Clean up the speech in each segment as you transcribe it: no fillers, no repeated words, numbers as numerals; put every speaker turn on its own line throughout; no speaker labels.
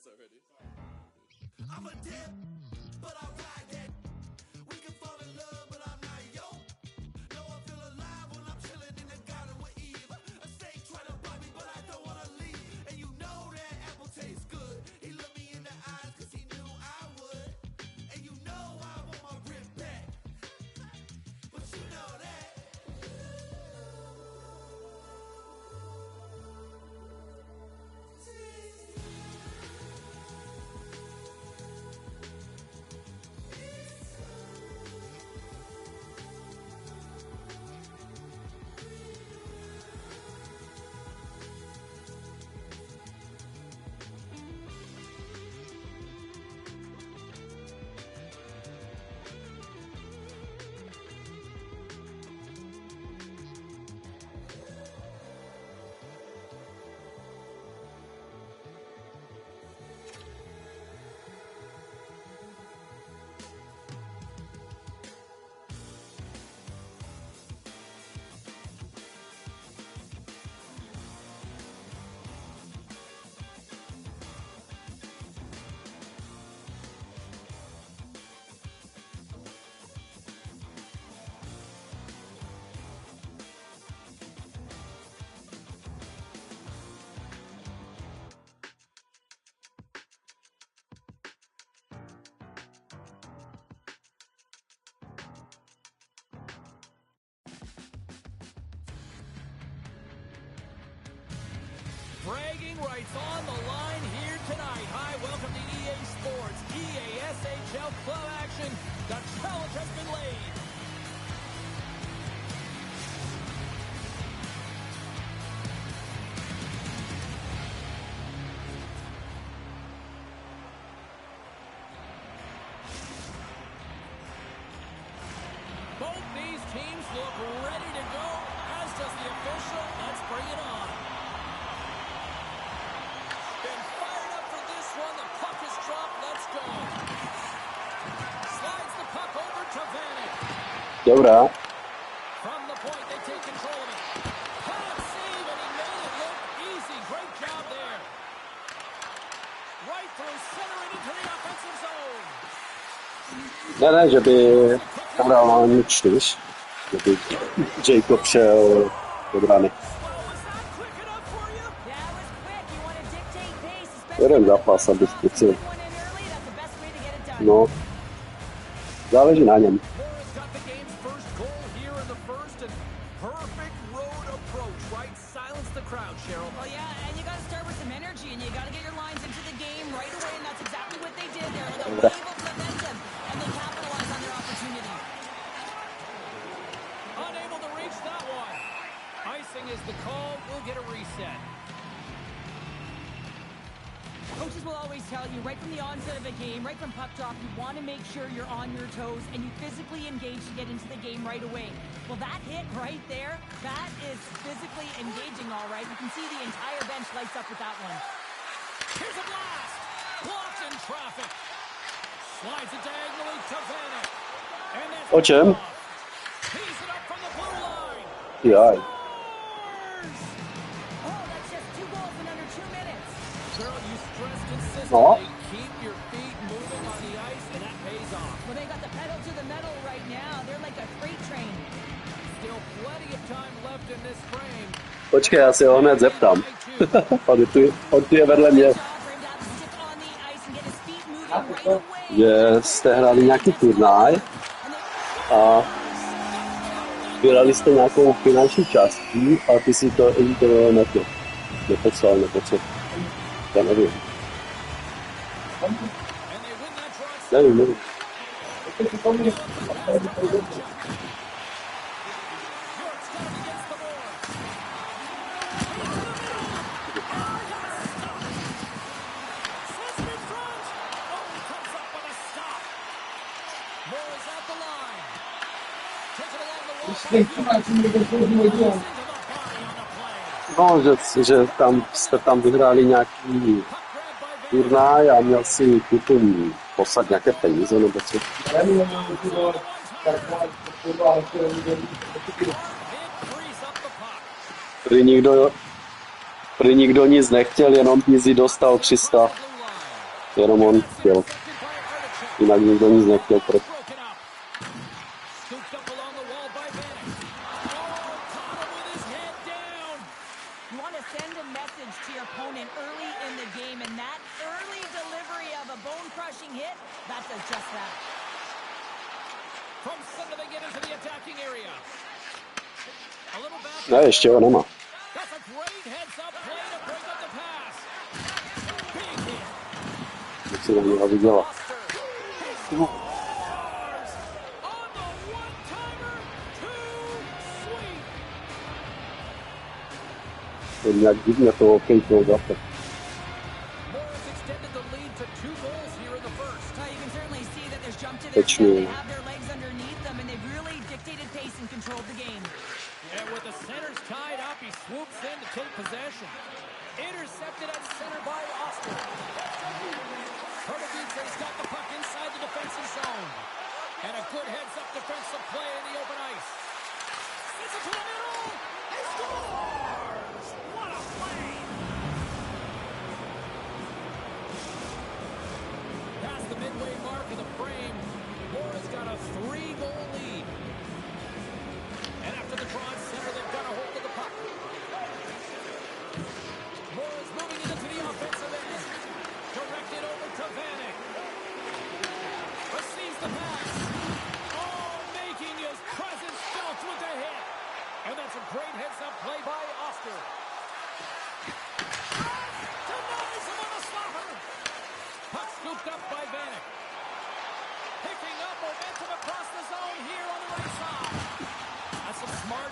Already.
I'm a dip, but I ride that. We can fall in love, but I'm not yo. No, I feel alive when I'm chilling in the garden with Eve. A snake try to bite me, but I don't wanna leave. And you know that apple tastes good. He looked me in the eyes cause he knew I would. And you know I want my rip back. But you know that. Yeah. Bragging rights on the line here tonight. Hi, welcome to EA Sports. EA SHL club action. The challenge has been laid. Both these teams look ready to go, as does the official. Let's bring it on. Been fired up for this one. The puck is dropped. Let's go. Slides the puck over to Vanek.
Dobrá.
From the point, they take control of it. Hot save, and he made it look easy. Great job there. Right through center and into the offensive zone.
Ne, že by tam dal na 4, že by Jacob šel do brány. Jeden zápas, aby zkusil. No, záleží na něm. Dobré.
Unable to reach that one. Icing is the call. We'll get a reset.
Coaches will always tell you right from the onset of a game, right from puck drop, you want to make sure you're on your toes and you physically engage to get into the game right away. Well, that hit right there, that is physically engaging, all right. You can see the entire bench lights up with that one.
Here's a blast. Blocked in traffic. Slides it diagonally to Vanek. And that's
O čem?
Tees it up from the blue line.
Jaj.
Oh, that's just 2 goals in under 2 minutes.
Girl, you stress consistently.
No.
Keep your feet moving on the ice, and that pays off.
Well, they got the pedal to the metal right now. They're like a freight train.
Still plenty of time left in this frame.
Počkej, já se ho hned zeptám. On tu je vedle mě. Že jste hráli nějaký turnaj a vybírali jste nějakou finanční částku a ty si to neposlal nebo co. Já nevím. Nevím. No, že tam jste tam vyhráli nějaký turnaj a měl si kutum poslat nějaké peníze nebo co. Prý nikdo nic nechtěl, jenom Easy dostal 300. Jenom on chtěl. Jinak nikdo nic nechtěl. Ne, ještě ho nemá. Jak si na něho viděla. To nějak divně to okejtnou zase. Pečný.
Swoops in to take possession. Intercepted at center by Austin. Perdice's got the puck inside the defensive zone. And a good heads-up defensive play in the open ice. Gets it to the middle. He scores! What a play! Past the midway mark of the frame, Mora's got a 3-goal lead. And after the draw at center, they've got a hold of the puck. Mora's moving into the offensive end. Directed over to Vanek. Receives the pass. Oh, making his presence felt with the hit. And that's a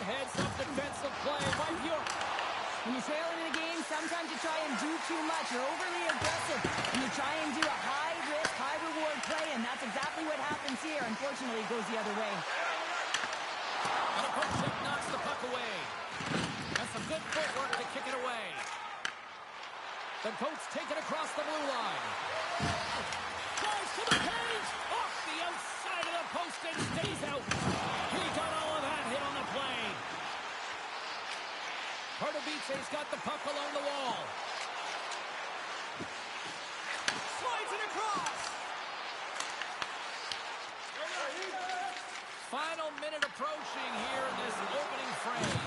heads up defensive play by Bjork.
When you're trailing in a game, sometimes you try and do too much. You're overly aggressive, and you try and do a high-risk, high-reward play, and that's exactly what happens here. Unfortunately, it goes the other way.
And a poke check knocks the puck away. That's some good footwork to kick it away. The Goats take it across the blue line. Goes to the cage! Off the outside of the post and stays out. He got all of that hit on the play. Pardubice's got the puck along the wall. Slides it across. Final minute approaching here in this opening frame.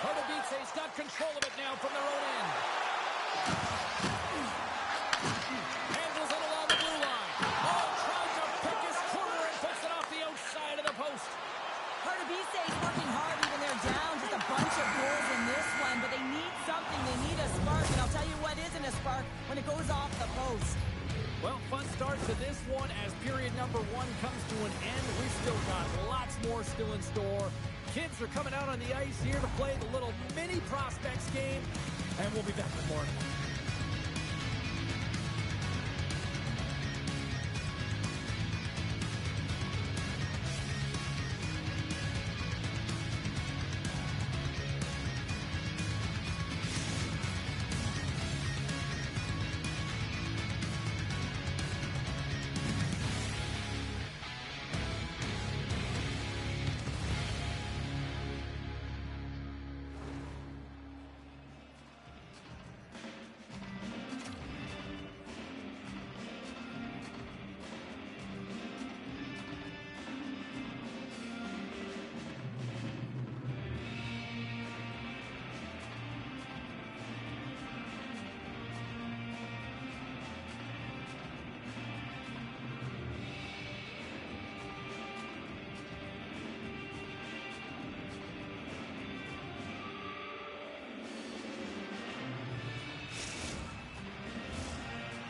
Pardubice's got control of it now from their own end. Handles it along the blue line. Oh, tries to pick his corner and puts it off the outside of the post.
Pardubice's working hard even they're down. Just a bunch of goals in this one, but they need something. They need a spark, and I'll tell you what isn't a spark when it goes off the post.
Well, fun start to this one as period number 1 comes to an end. We've still got lots more still in store. Kids are coming out on the ice here to play the little mini prospects game, and we'll be back with more.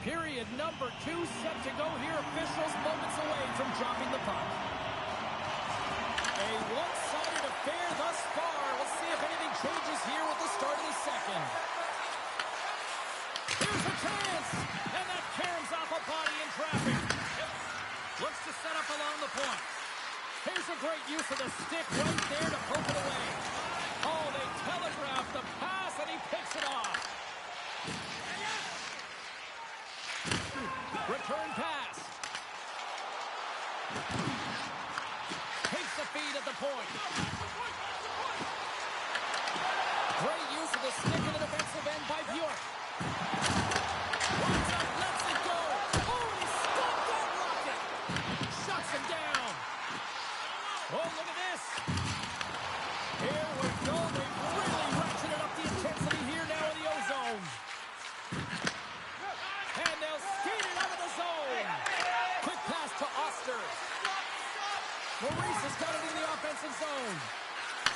Period number 2 set to go here. Officials moments away from dropping the puck. A one-sided affair thus far. Let's see if anything changes here with the start of the second. Here's a chance! And that caroms off a body in traffic. Looks to set up along the point. Here's a great use of the stick right there to poke it away. Oh, they telegraphed the pass and he picks it off. Return pass. Takes the feed at the point. Great use of the stick in the defensive end by Bjork. Runs up, lets it go. Oh, he stopped that rocket. Shuts him down. Oh, look at this. Here we go. They've really ratcheted up the intensity here now in the O-zone. And they'll skate it out of the zone. Quick pass to Oster. Maurice has got it in the offensive zone.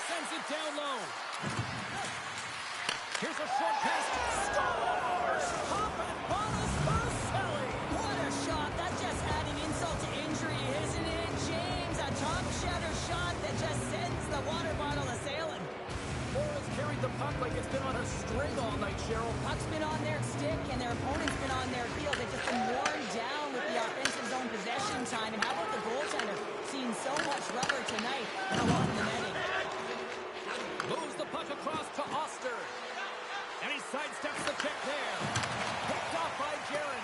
Sends it down low. Here's a short pass. Scores! Pop and bonus for Selly.
What a shot. That's just adding insult to injury, isn't it, James? A top shatter shot that just sends the water bottle a-sailing.
Florida's carried the puck like it's been on a string all night, Cheryl.
Puck's been on their stick, and their opponent's been on their heel. They've just been worn down with the offensive zone possession time. And how about the goaltender? Seen so much rubber tonight and a lot in the netting.
Moves the puck across to Oster. And he sidesteps the check there. Picked off by Jaron.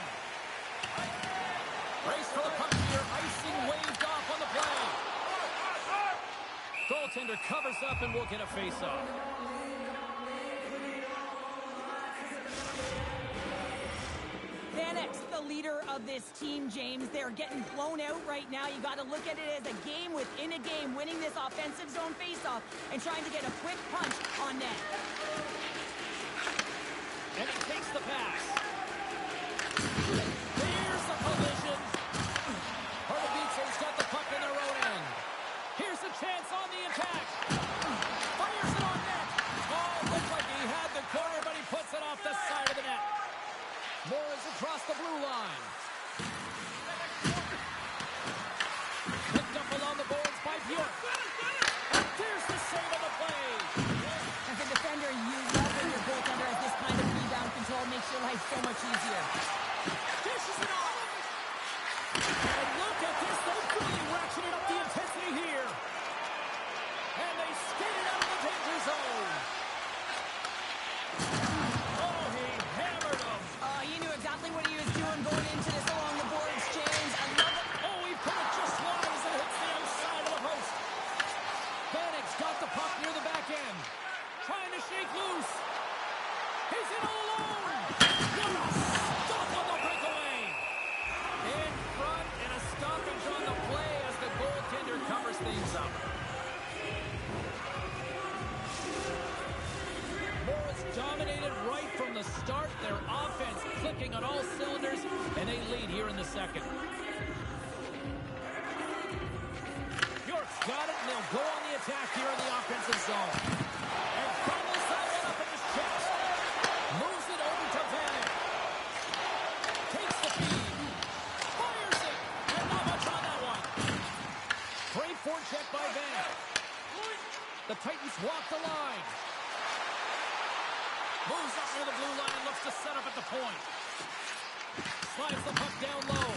Race for the puck here. Icing waved off on the play. Goaltender covers up and we'll get a face-off.
Vanek, the leader of this team, James. They're getting blown out right now. You got to look at it as a game within a game, winning this offensive zone faceoff and trying to get a quick punch on net.
And he takes the pass. There's the collision. Pardubice's got the puck in their own end. Here's a chance on the attack. Fires it on net. Oh, looks like he had the corner, but he puts it off the side of the net. Morris across the blue line. Picked up along the boards by Bjork. brings up. Morris dominated right from the start. Their offense clicking on all cylinders, and they lead here in the second. York's got it, and they'll go on the attack here in the offensive zone. And follows that one up in his chest. Moves it over to Vanek. Takes the feed. Fires it. And not much on that one. Great forecheck by Vanek. The Titans walk the line. Moves up near the blue line, looks to set up at the point. Slides the puck down low.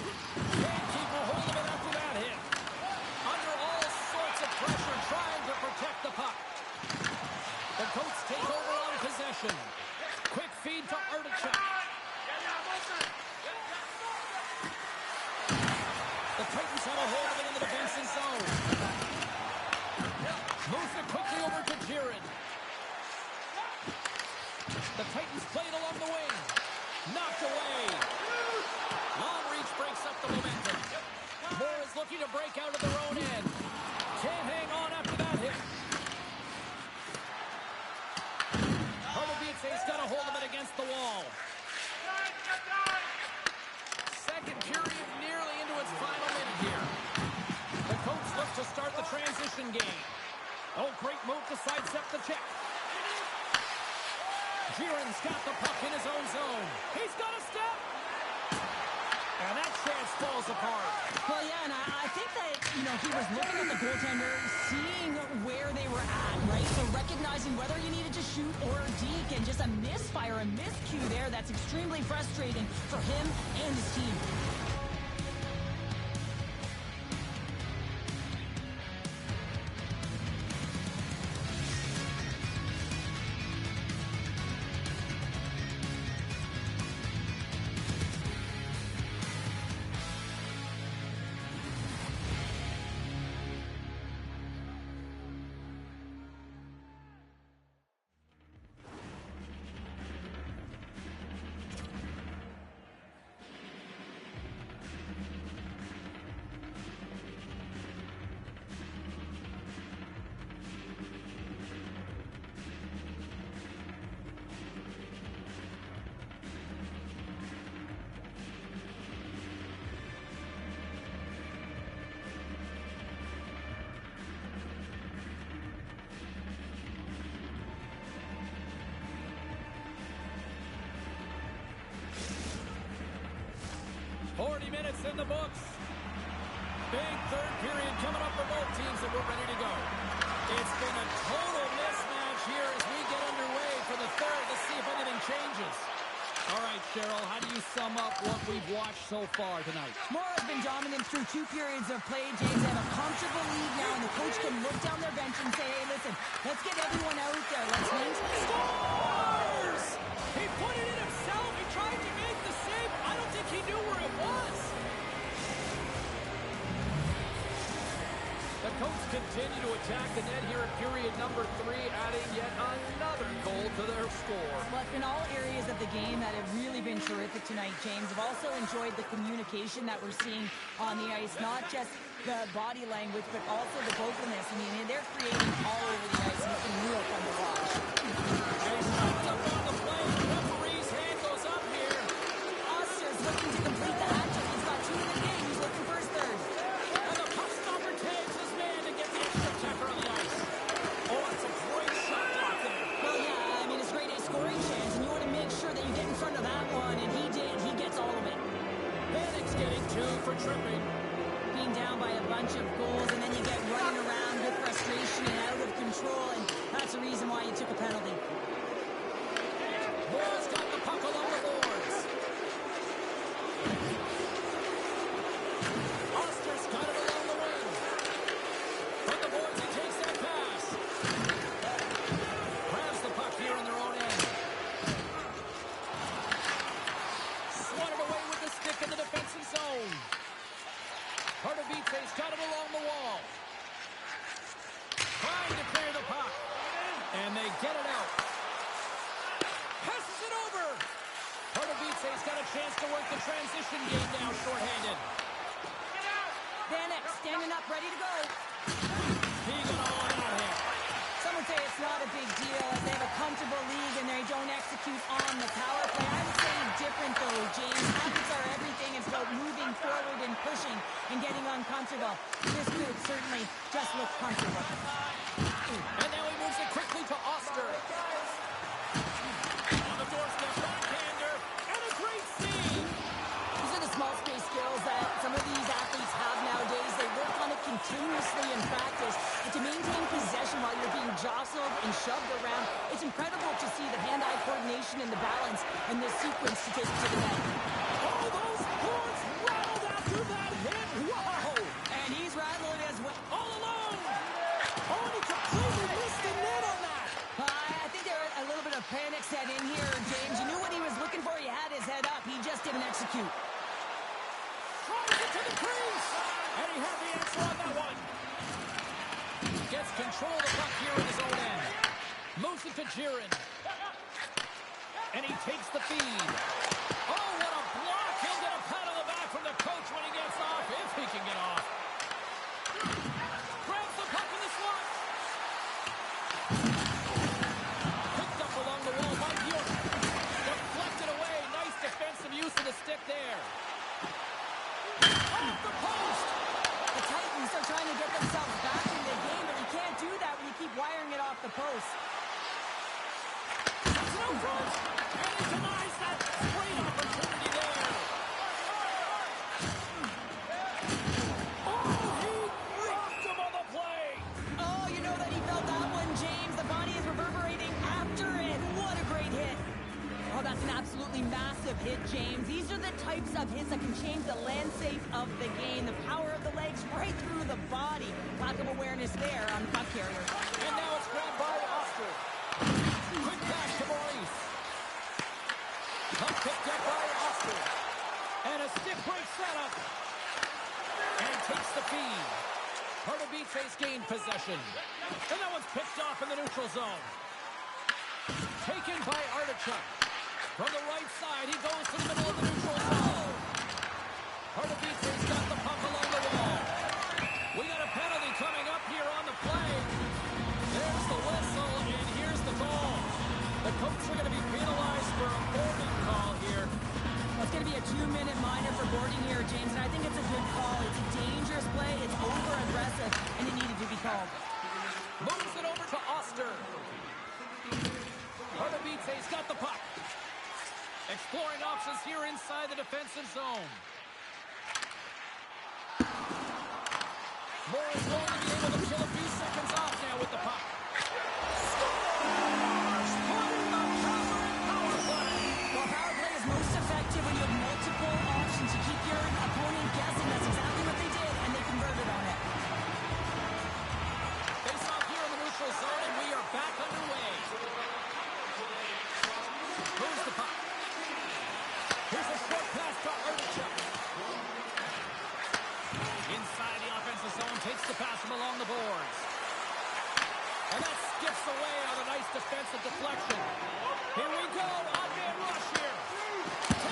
Can't keep a hold of it after that hit. Under all sorts of pressure, trying to protect the puck. The Goats take over on possession. Quick feed to Artichuk. The Titans have a hold of it in the defensive zone. Moves it quickly over to Jiren. The Titans played along the wing. Knocked away. Long reach breaks up the momentum. Moore is looking to break out of their own end. Can't hang on after that hit. Pardubice's got a hold of it against the wall. Second period nearly into its final minute here. The Coats look to start the transition game. Oh, great move to sidestep the check. Jiren's got the puck in his own zone. He's got a step. And that chance falls apart.
Well, yeah, and I think that, he was looking at the goaltender, seeing where they were at, right? So recognizing whether you needed to shoot or deke, and just a misfire, a miscue there, that's extremely frustrating for him and his team.
In the books. Big third period coming up for both teams, and we're ready to go. It's been a total mismatch here as we get underway for the third. Let's see if anything changes. All right, Cheryl, how do you sum up what we've watched so far tonight?
Moore has been dominant through 2 periods of play. James have a comfortable lead now, and the coach can look down their bench and say, hey, listen, let's get everyone out there. Let's win.
Scores! He put it in himself. He tried to make the save. I don't think he knew where it was. The Coats continue to attack the net here at period number 3, adding yet another goal to their score.
Well, in all areas of the game that have really been terrific tonight, James. I've also enjoyed the communication that we're seeing on the ice, not just the body language, but also the vocalness. I mean, they're creating all over the ice, and it's been real fun to watch.
He's knocked up on the play. The referee's hand goes up here.
Oster's looking to complete the hat trick. He's got 2 in the game. He's looking for his third.
And the puck stopper tags his man to get the extra checker on the ice. Oh, that's a great shot block there.
Well, yeah, I mean, it's great a scoring chance, and you want to make sure that you get in front of that one, and he did. He gets all of it.
Vanek's getting 2 for tripping.
Being down by a bunch of goals, and then you get running around with frustration and out of control, and that's the reason why you took a penalty.
Moore's got the puck along the boards. Oster's got it along the wing. From the boards, he takes that pass. Grabs the puck here in their own end. Swatted away with the stick in the defensive zone. Pardubice's got it along the wall. Trying to clear the puck. And they get it out. Passes it over. Pardubice's got a chance to work the transition game now shorthanded.
Vanek standing up, ready to go. comfortable. This could certainly just look comfortable.
And now he moves it quickly to Oster. On the doorstep, backhander, and a great seam.
These are the small space skills that some of these athletes have nowadays. They work on it continuously in practice. And to maintain possession while you're being jostled and shoved around, it's incredible to see the hand-eye coordination and the balance in this sequence to take it to the net.
Oh, those boards rattled after that hit. Wow!
And he's rattling as well.
All alone. Oh, and he completely missed the net on that.
I think there a little bit of panic set in here, James. You knew what he was looking for. He had his head up. He just didn't execute.
Tries it to the crease. And he had the answer on that one. Gets control of the puck here in his own end. Moves it to Jiren. And he takes the feed. Oh, what a block. He'll get a pat on the back from the coach when he gets off, if he can get off. Grabs the puck in the slot. Picked up along the wall by Bjork. Deflected away. Nice defensive use of the stick there. Off the post.
The Titans are trying to get themselves back in the game, but you can't do that when you keep wiring it off the post.
No front. And he denies that great opportunity there. Oh, he rocked him on the play.
Oh, you know that he felt that one, James. The body is reverberating after it. What a great hit. Oh, that's an absolutely massive hit, James. These are the types of hits that can change the landscape of the game. The power of the legs right through the body. Lack of awareness there on the puck carrier.
And now it's grabbed by Oscar. Quick pass to Maurice. Puck picked up by Oscar. And a stick break setup. And he takes the feed. Pardubice's gained possession. And that one's picked off in the neutral zone. Taken by Artichuk. From the right side, he goes to the middle of the neutral zone. Pardubice's got the puck along the wall. We got a penalty coming up here on the play. There's the whistle, and here's the goal. The Coats are going to be penalized for a boarding call here.
It's going to be a 2-minute minor for boarding here, James, and I think it's a good call. It's a dangerous play. It's over-aggressive, and it needed to be called.
Moves it over to Oster. Pardubice's got the puck. Exploring options here inside the defensive zone. Moore is going to be able to kill a few seconds off now with the puck. Scores! Putting the power in power play.
Well, power play is most effective when you have multiple options to keep your opponent guessing. That's exactly what they did, and they converted on it.
Face off here in the neutral zone, and we are back underway. Moves the puck. Here's a short pass to Artichuk. Inside the offensive zone, takes the pass from along the boards. And that skips away on a nice defensive deflection. Here we go, odd-man rush here.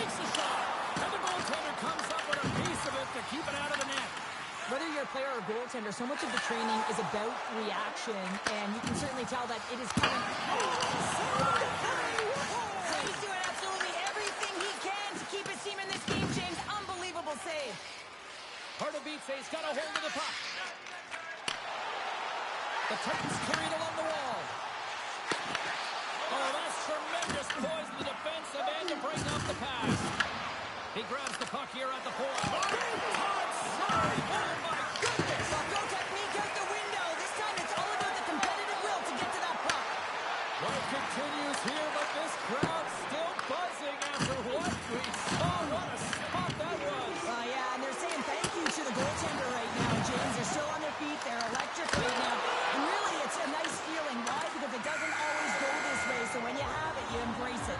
Takes the shot, and the goaltender comes up with a piece of it to keep it out of the net.
Whether you're a player or a goaltender, so much of the training is about reaction, and you can certainly tell that it is coming. So he's doing absolutely everything he can to keep his team in this game, James. Unbelievable save.
Pardubice's got a hold of the puck. The Titans carry it along the wall. Oh, that's tremendous poise in the defensive end to break up the pass. He grabs the puck here at the point. Big time slide. Oh, my goodness.
Well, go technique out the window. This time it's all about the competitive will to get to that puck.
Well, it continues here, but this crowd still buzzing after what we saw. What a spot that was.
Yeah, and they're saying thank you to the goaltender right now, James. They're still on their feet. They're electric right now. And really, it's a nice feeling. Why? Because it doesn't always go this way. So when you have it, you embrace it.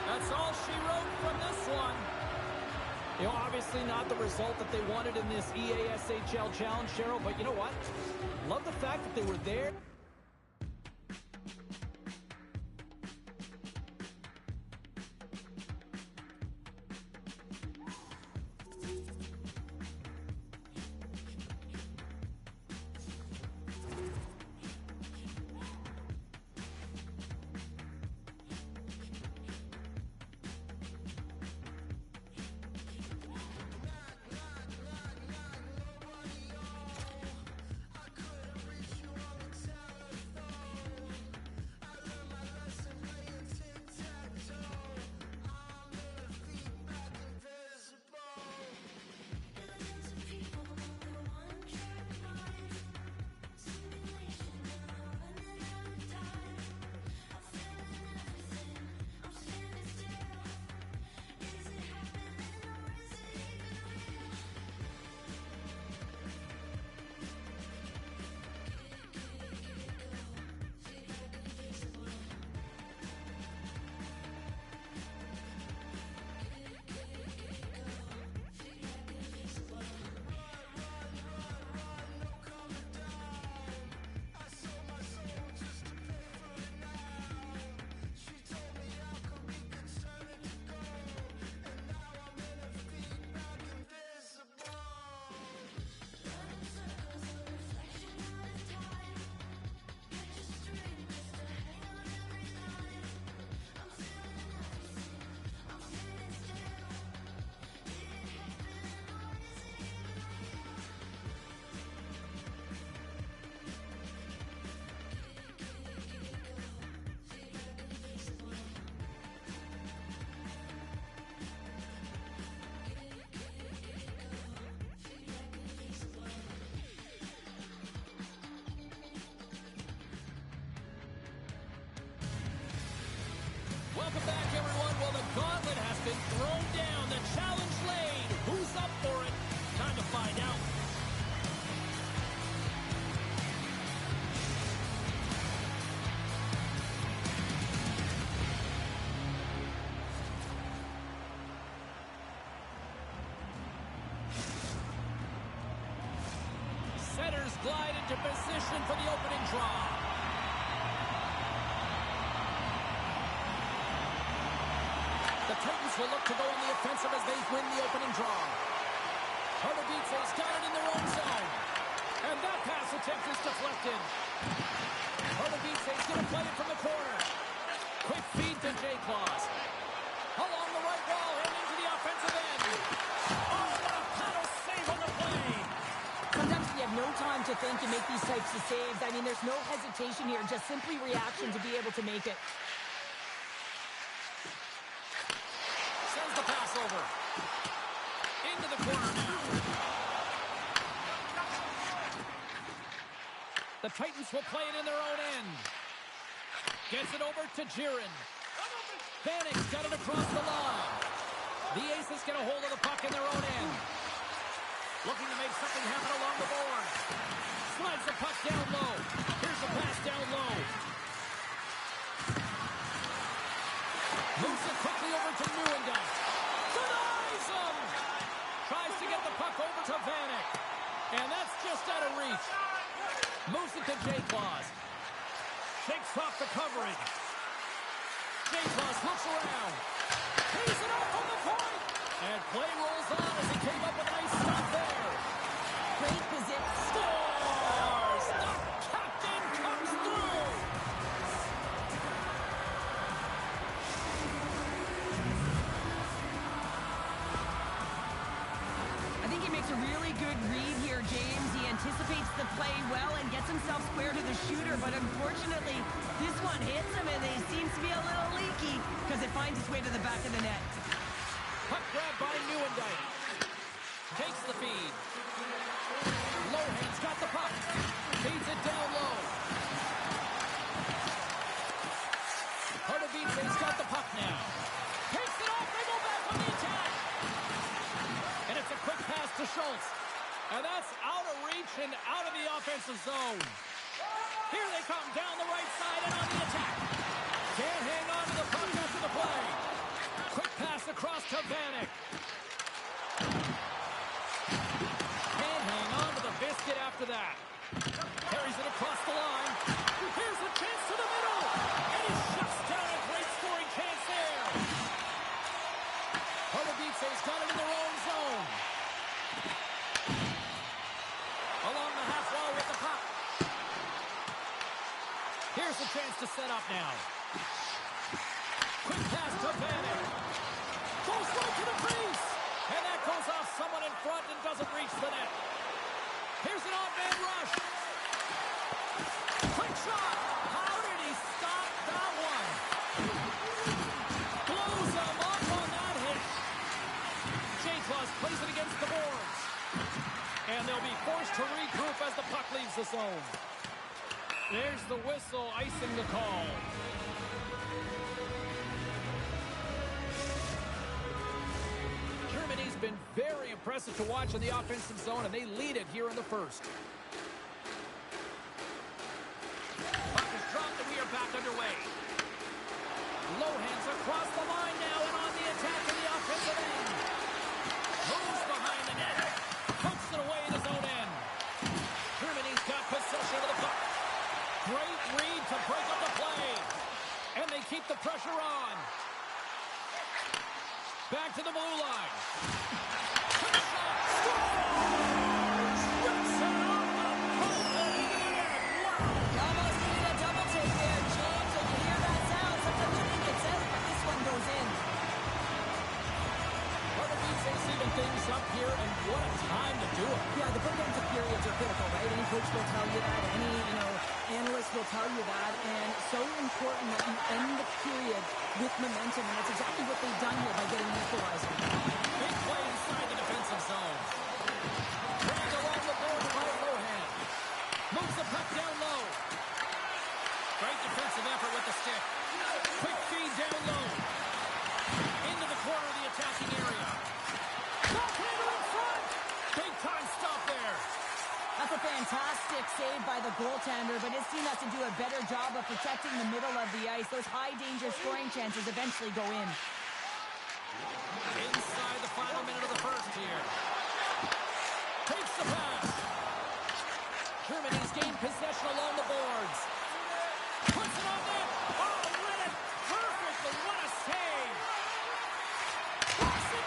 That's all she wrote from this one. You know, obviously not the result that they wanted in this EASHL challenge, Cheryl, but you know what? Love the fact that they were there. glide into position for the opening draw. The Titans will look to go on the offensive as they win the opening draw. Pardubice's got it in their own zone. And that pass attempt is deflected. Pardubice's going to play it from the corner. Quick feed to J-Claus. Along the right wall and into the offensive end. Oh, what a paddle save on the play.
Sometimes we have no time to think and make these types of saves. I mean, there's no hesitation here, just simply reaction to be able to make it.
Sends the pass over. Into the corner now. The Titans will play it in their own end. Gets it over to Jiren. Vanek's got it across the line. The Aces get a hold of the puck in their own end. Looking to make something happen along the board. Slides the puck down low. Here's the pass down low. Moves it quickly over to Nieuwendyk. Denies him! Tries to get the puck over to Vanek. And that's just out of reach. Moves it to J-Claus. Shakes off the coverage. J-Claus looks around. He's it off from the point. And play rolls on as he came up with a nice stop there.
Great position.
Scores! The captain comes through.
I think he makes a really good read here, James. He anticipates the play well and gets himself square to the shooter, but unfortunately, this one hits him and he seems to be a little leaky because it finds its way to the back of the net.
Puck grab by Nieuwendyk. Takes the feed. Lohan's got the puck. Feeds it down low. Pardubice's got the puck now. Takes it off. They go back on the attack. And it's a quick pass to Schultz. And that's out of reach and out of the offensive zone. Here they come down the right side and on the attack. Can't hang on to the puck after the play. Quick pass across to Vanek. Can't hang on to the biscuit after that. Carries it across the line. Here's a chance to the middle. And he shuts down a great scoring chance there. Pardubice's got it in their own zone. Along the half wall with the puck. Here's a chance to set up now. Quick pass to Vanek. Goes right to the crease. And that goes off someone in front and doesn't reach the net. Here's an odd-man rush. Quick shot. How did he stop that one? Blows him up on that hit. J-Claus plays it against the boards. And they'll be forced to regroup as the puck leaves the zone. There's the whistle icing the call. Germany's been very impressive to watch in the offensive zone, and they lead it here in the first. Puck is dropped, and we are back underway. Lohan's across the line now and on the attack in the offensive end. Moves behind the net. Pokes it away in his own end. Germany's got possession of the puck. Great read to break up the play. And they keep the pressure on. Back to the blue line. Quick shot. Scores! Rips it off the post and into the net. Wow!
You almost need a double take there, James. When you hear that sound, sometimes you think it's out, but this one goes in.
Pardubice's even things up here, and what a time to do it.
Yeah, the breakdowns of periods are critical, right? Any coach will tell you that. Any, analyst will tell you that. And so important that you end the period with momentum, and that's exactly what they've done here by getting an equalizer.
Big play inside the defensive zone. Dragged along the board by Lohan. Moves the puck down low. Great defensive effort with the stick. Quick feed down low. Into the corner of the attacking area. Backhander in front. Big time stop there.
That's a fantastic save by the goaltender, but his team has to do a better job of protecting the middle of the ice. Those high-danger scoring chances eventually go in.
Inside the final minute of the first here. Takes the pass. possession along the boards. Puts it on net. Oh, read it perfectly. What a save.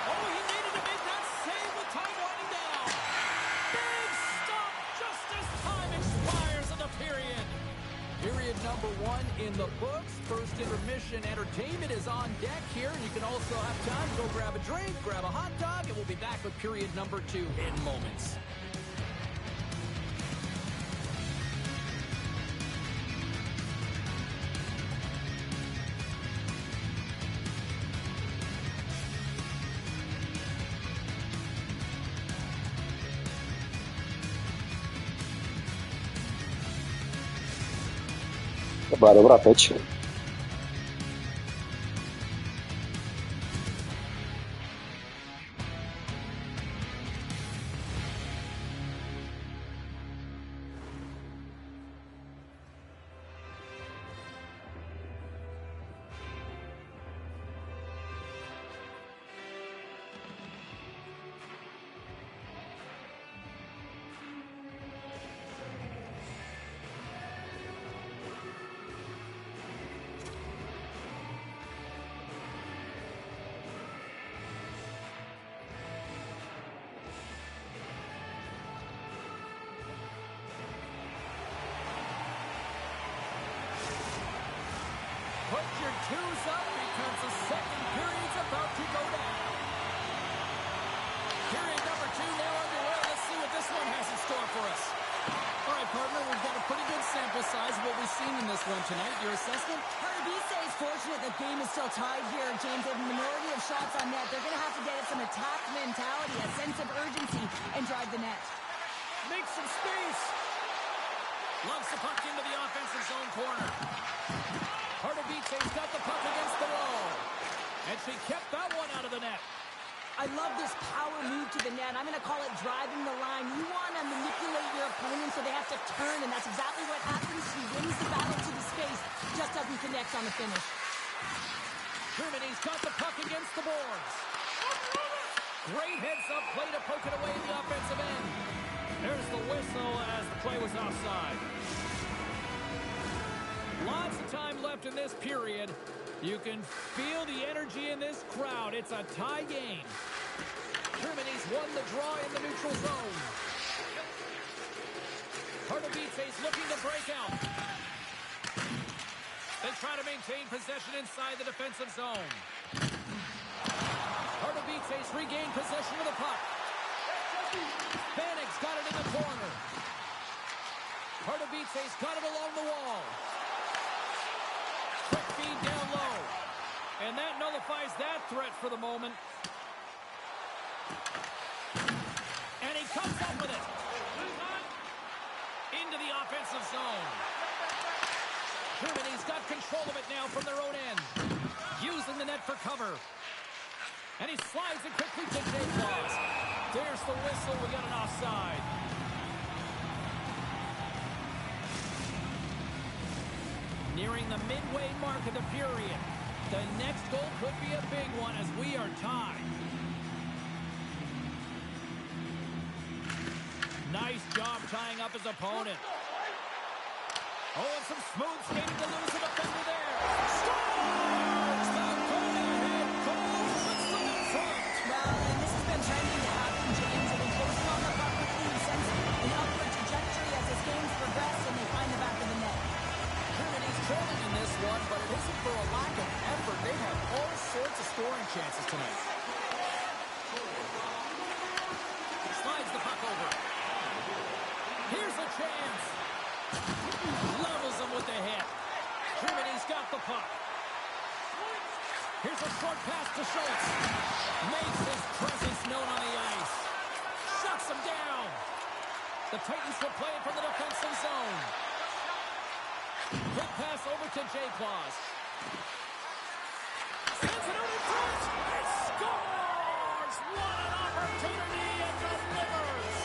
Oh, he needed to make that save with time winding down. Big stop just as time expires in the period. Period number 1 in the books. First intermission entertainment is on deck here. And you can also have time to go grab a drink, grab a hot dog, and we'll be back with period number 2 in moments.
To byla dobrá peč.
Put your twos up because the second period's about to go down. Period number 2 now underway. Let's see what this one has in store for us. All right, partner, we've got a pretty good sample size of what we've seen in this one tonight. Your assessment?
Pardubice is fortunate the game is still tied here, James. They have a minority of shots on net. They're going to have to get some attack mentality, a sense of urgency, and drive the net.
Make some space. Loves the puck into the offensive zone corner. Pardubice's got the puck against the wall. And she kept that one out of the net.
I love this power move to the net. I'm going to call it driving the line. You want to manipulate your opponent so they have to turn, and that's exactly what happens. She wins the battle to the space, just doesn't connect on the finish.
Germany's got the puck against the boards. Great heads-up play to poke it away at the offensive end. There's the whistle as the play was offside. Lots of time left in this period. You can feel the energy in this crowd. It's a tie game. Germany's won the draw in the neutral zone. Pardubice's looking to break out. They try to maintain possession inside the defensive zone. Pardubice's regained possession of the puck. Bannick's got it in the corner. Pardubice's got it along the wall. Quick feed down low. And that nullifies that threat for the moment. And he comes up with it. Into the offensive zone. Germany's got control of it now from their own end. Using the net for cover. And he slides it quickly to J-Claus. There's the whistle. We got an offside. Nearing the midway mark of the period. The next goal could be a big one as we are tied. Nice job tying up his opponent. Oh, and some smooth skating to lose a defender there. Scores! The go-ahead goal puts them in front.
Well, and this has been trending to happen, James. They've been closing on the puck quickly and sensing an upward trajectory as this game's progressed, and they find the back of the net.
Germany's trailing in this one, but it isn't for a lack of effort. They have all sorts of scoring chances tonight. Slides the puck over. Here's a chance. Levels him with the hit. Germany's got the puck. Here's a short pass to Schultz. Makes his presence known on the ice. Shuts him down. The Titans will play it from the defensive zone. Quick pass over to J-Claus. Sends it out in front. It scores! What an opportunity and delivers!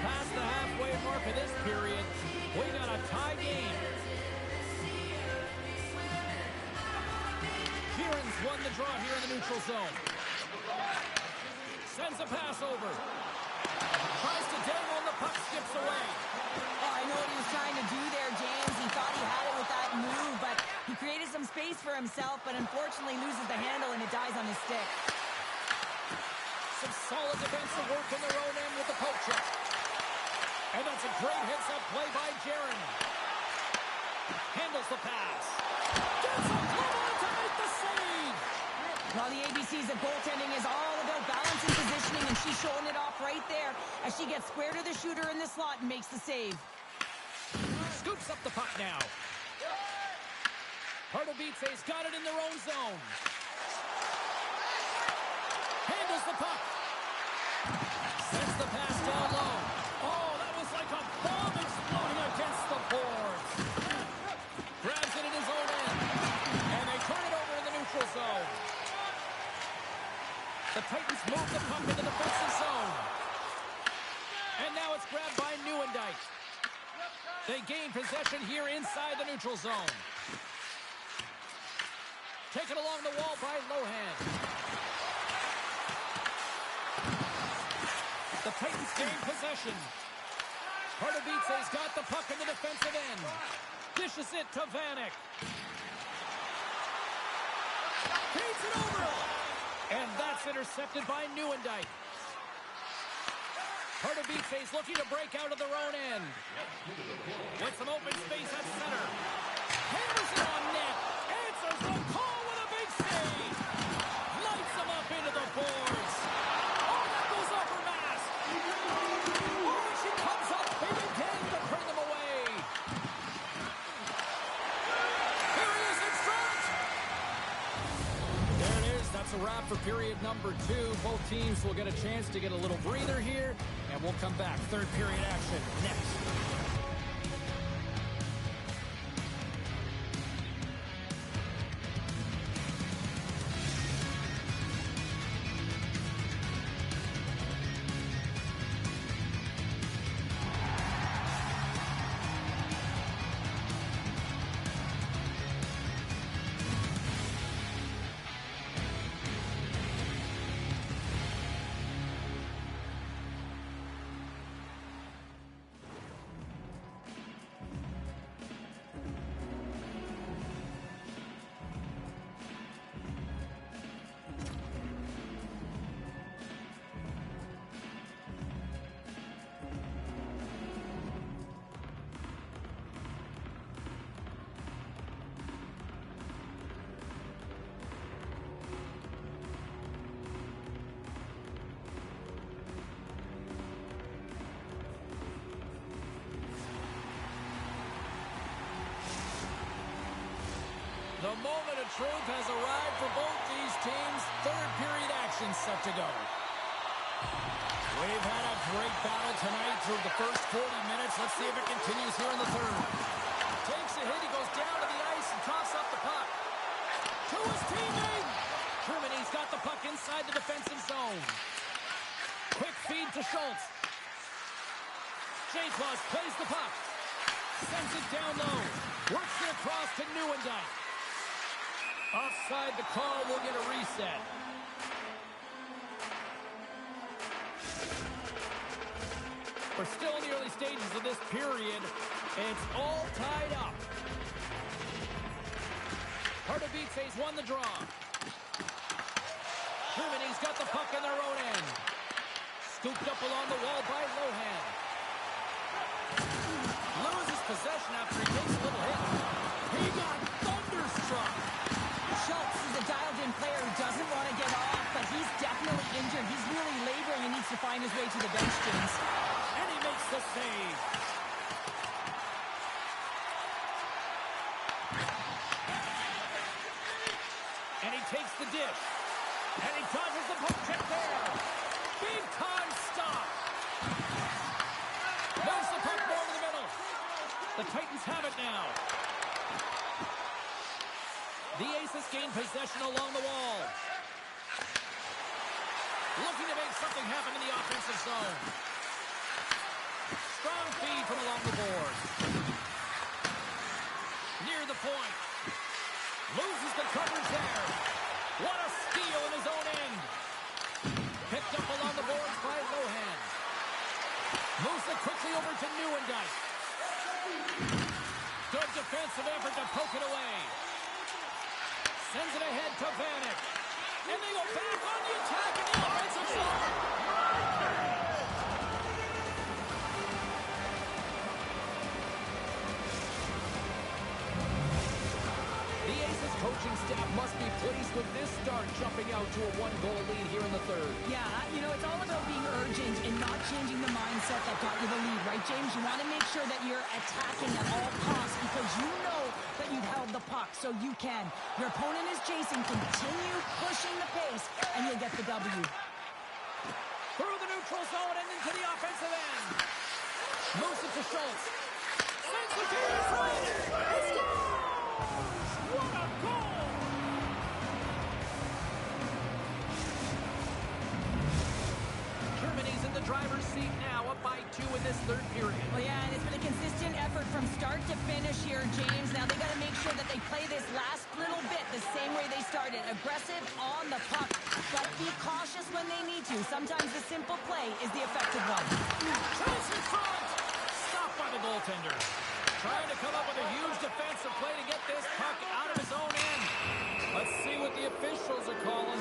Past the halfway mark of this period, we got a tie game. Sheeran's won the draw here in the neutral zone. Sends a pass over. Tries to dangle and the puck skips away.
Oh, I know what he was trying to do there, James. He thought he had it with that move, but he created some space for himself, but unfortunately loses the handle and it dies on his stick.
Some solid defensive work in their own end with the poke check. And that's a great hits-up play by Jaron. Handles the pass. Gets a glove to make the save.
Well, the ABC's of goaltending is all about balance and positioning, and she's showing it off right there as she gets square to the shooter in the slot and makes the save.
Scoops up the puck now. Pardubice's got it in their own zone. Handles the puck. Sends the pass down low. Oh, that was like a bomb exploding against the boards. Grabs it in his own end. And they turn it over in the neutral zone. The Titans move the puck into the defensive zone. And now it's grabbed by Nieuwendyk. They gain possession here inside the neutral zone. Taken along the wall by Lohan. The Titans gain possession. Pardubice's got the puck in the defensive end. Dishes it to Vanek. Feeds it over. And that's intercepted by Nieuwendyk. Pardubice's looking to break out of their own end. With some open space at center. Hammers it on net. Answers the call with a big save. Lights them up into the boards. Oh, that goes over Mask. Oh, she comes up big again to bring them away. Here he is in front. There it is. That's a wrap for period number 2. Both teams will get a chance to get a little breather here. And we'll come back. Third period action next. The moment of truth has arrived for both these teams. Third period action set to go. We've had a great battle tonight through the first 40 minutes. Let's see if it continues here in the third. Takes a hit. He goes down to the ice and tops up the puck. To his teammate. Germany's got the puck inside the defensive zone. Quick feed to Schultz. J-Plus plays the puck. Sends it down low. Works it across to Nieuwendyk. Offside the call, will get a reset. We're still in the early stages of this period. It's all tied up. Pardubice's won the draw. Germany's got the puck in their own end. Scooped up along the wall by Lohan. Loses possession after he takes a little hit. He got thunderstruck.
Schultz is a dialed-in player who doesn't want to get off, but he's definitely injured. He's really laboring and needs to find his way to the bench, James.
And he makes the save. And he takes the dish. And he dodges the puck check there. Big time stop. Moves the puck more to the middle. The Titans have it now. The Aces gain possession along the wall. Looking to make something happen in the offensive zone. Strong feed from along the board. Near the point. Loses the coverage there. What a steal in his own end. Picked up along Moves it quickly over to Newendike. Good defensive effort to poke it away. Sends it ahead to Vanek. And they go back on the attack and the offensive shot. The Aces coaching staff must be pleased with this start, jumping out to a one-goal lead here in the third.
Yeah, you know, it's all about being urgent and not changing the mindset that got you the lead, right, James? You want to make sure that you're attacking at all costs because you know that you've held the puck, so you can. Your opponent is chasing. Continue pushing the pace, and you'll get the W.
Through the neutral zone and into the offensive end. Moves it to Schultz. Sends it to his right. He scores! What a goal! Germany's in the driver's seat now, up by 2 in this third period.
Well, yeah, and it's been a consistent effort from start to finish here, James. Now they got to make sure that they play this last little bit the same way they started. Aggressive on the puck, but be cautious when they need to. Sometimes the simple play is the effective one.
Chase in front! Stopped by the goaltender. Trying to come up with a huge defensive play to get this puck out of his own end. Let's see what the officials are calling.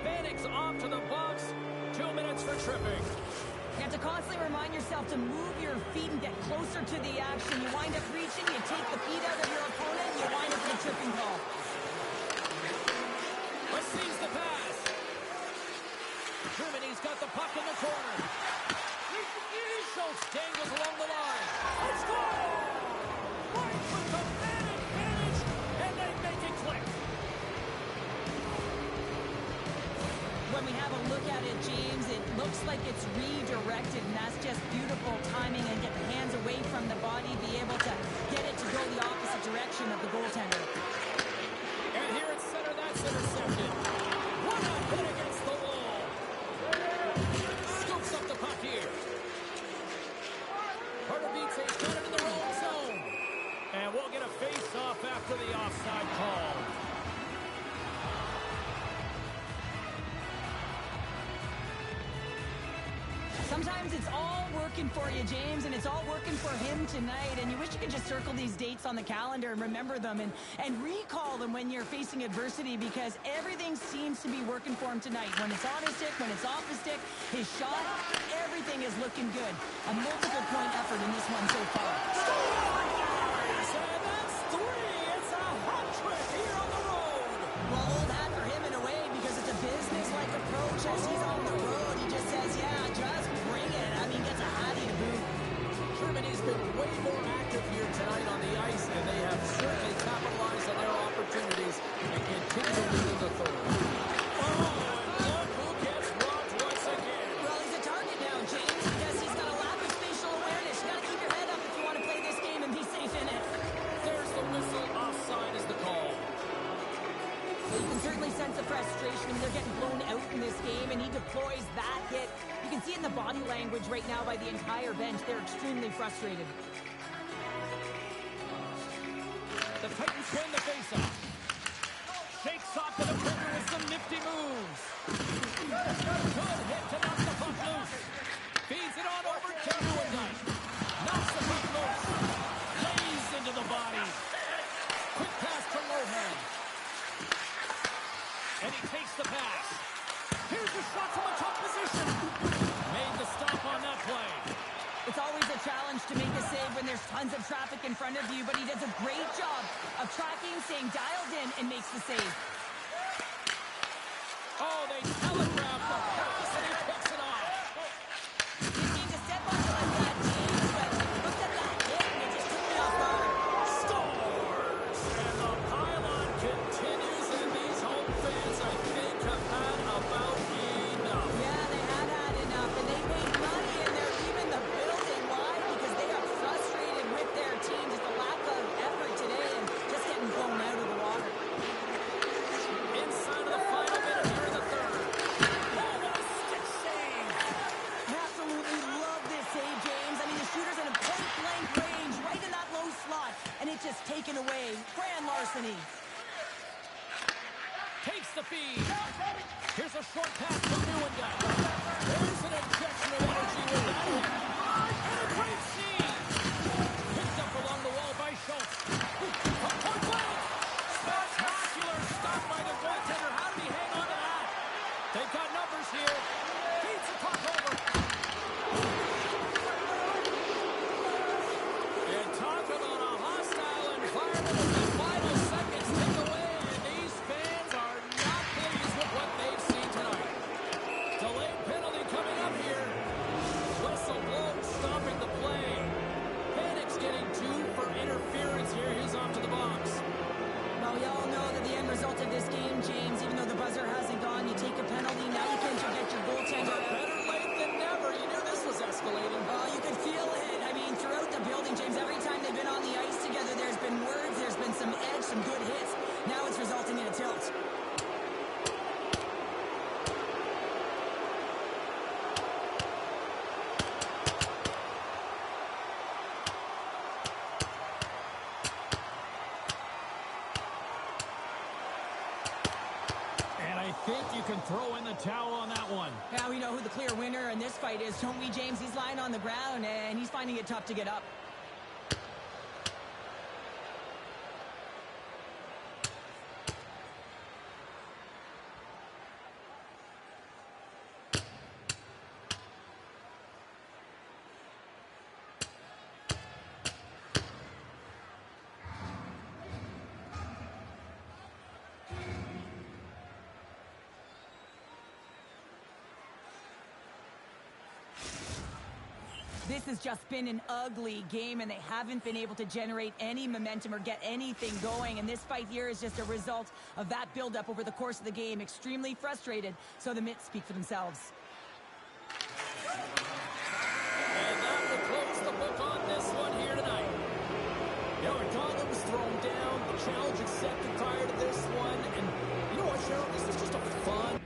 Vanek's off to the box. 2 minutes for tripping.
You have to constantly remind yourself to move your feet and get closer to the action. You wind up reaching, you take the feet out of your opponent, and you wind up with a tripping call.
Let's seize the pass. Germany's got the puck in the corner. Schultz dangles along the line. Let's go! Right with the man advantage, and they make it click.
When we have a look at it, James, it looks like it's redirected, and that's just beautiful timing and get the hands away from the body, be able to get it to go the opposite direction of the goaltender.
And here at center, that's intercepted. What a hit against the wall. Scoops up the puck here. Pardubice's got it in the wrong zone. And we'll get a face-off after the offside call.
Sometimes it's all working for you, James, and it's all working for him tonight. And you wish you could just circle these dates on the calendar and remember them and recall them when you're facing adversity because everything seems to be working for him tonight. When it's on his stick, when it's off the stick, his shot, everything is looking good. A multiple point effort in this one so far.
And that's 3. It's a hot trick here on the road.
Well, old hat for him in a way because it's a business-like approach as he's on the road. He just says, yeah, just bring it. I mean, gets a hottie to boot.
Germany's been way more active here tonight on the ice, and they have certainly capitalized on their opportunities and continue to lead in the third. Oh, and look who gets robbed once again.
Well, he's a target now, James, because he's got a lack of spatial awareness. You got to keep your head up if you want to play this game and be safe in it.
There's the whistle. Offside is the call.
Well, you can certainly sense the frustration when they're getting blown out in this game, and he deploys that hit. You can see it in the body language right now by the entire bench. They're extremely frustrated.
The Titans win the faceoff. Shakes off the defender with some nifty moves. Good hit to knock the puck loose. Feeds it on over to Newendike. Knocks the puck loose. Lays into the body. Quick pass to Lohan. And he takes the pass. Here's a shot from a tough position. Made the stop on that play.
It's always a challenge to make a save when there's tons of traffic in front of you, but he does a great job of tracking, staying dialed in, and makes the save.
Oh, they telegraph the pass, and he picks it off.
He seemed to step on it like that, James, but looked at that hit, and it just took me off guard.
Scores! And the pylon continues, and these home fans, I think, have had about enough.
Yeah, they had had enough, and they paid money, and they're leaving the building. Why? Because they are frustrated with their team. Just a lack of effort today and just getting blown out of the water.
Inside of the final minute here in the third. Oh, what a stick save!
I absolutely love this save, James. I mean, the shooter's in a point-blank range, right in that low slot, and it's just taken away. Grand larceny.
Takes the feed. Here's a short pass from Newendike. There's an injection of here. Feeds the puck over. And talk about a hostile environment as the final seconds tick away, and these fans are not pleased with what they've seen tonight. Delayed penalty coming up here. Whistle blown, stopping the play. Panic's getting 2 for interference here. He's off to the box.
Well, we all know that the end result of this game, James, even though the buzzer hasn't gone, you take a penalty. Now you can't get your goaltender out.
Better late than never. You knew this was escalating.
You could feel it. I mean, throughout the building, James, every time they've been on the ice together, there's been words, there's been some edge, some good hits. Now it's resulting in a tilt.
And I think you can throw in the towel on that one.
Now we know who the clear winner in this fight is, don't we, James? He's lying on the ground, and he's finding it tough to get up. This has just been an ugly game, and they haven't been able to generate any momentum or get anything going. And this fight here is just a result of that buildup over the course of the game. Extremely frustrated, so the Mits speak for themselves.
And that will close the book on this one here tonight. You know, a gauntlet was thrown down, the challenge accepted prior to this one, and you know what, Cheryl, this was just a fun...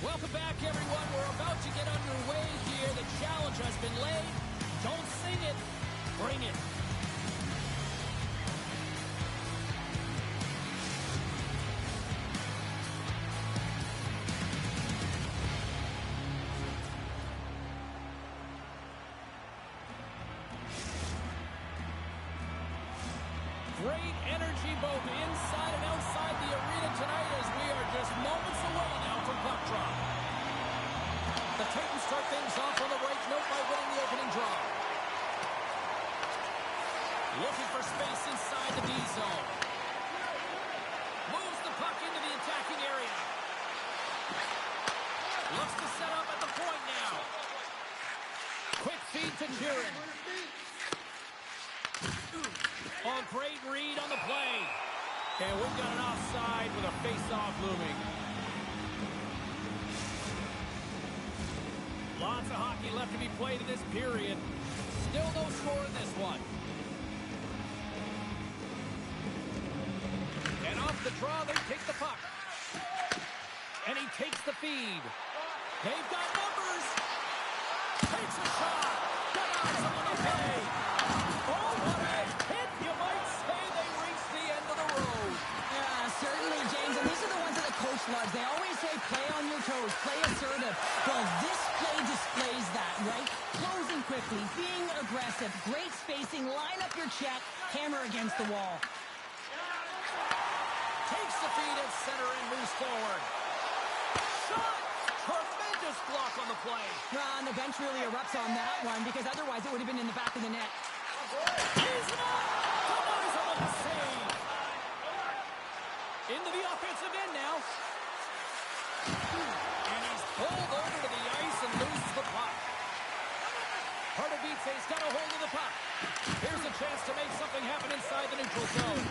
Welcome back, everyone. We're about to get underway here. The challenge has been laid. Don't sing it. Bring it. Great energy both inside and outside the arena tonight as we are just moments away now from puck drop. The Titans start things off on the right note by winning the opening draw. Looking for space inside the D zone. Moves the puck into the attacking area. Looks to set up at the point now. Quick feed to Kieran. Oh, great read on the play. And we've got an offside with a face-off looming. Lots of hockey left to be played in this period. Still no score in this one. And off the draw, they take the puck. And he takes the feed. They've got numbers. Takes a shot. Got eyes on the play. Oh, what a hit! You might say they reached the end of the road.
Yeah, certainly, James. And these are the ones that the coach loves. They always say, play on your toes, play assertive. Well, this play displays that, right? Closing quickly, being aggressive, great spacing, line up your check, hammer against the wall.
Takes the feed at center and moves forward. Shot! Tremendous block on the play.
And the bench really erupts on that one because otherwise it would have been in the back of the net.
He's not! Comes on the save. Into the offensive end now. And he's pulled over to the ice and loses the puck. Pardubice's got a hold of the puck. Here's a chance to make something happen inside the neutral zone.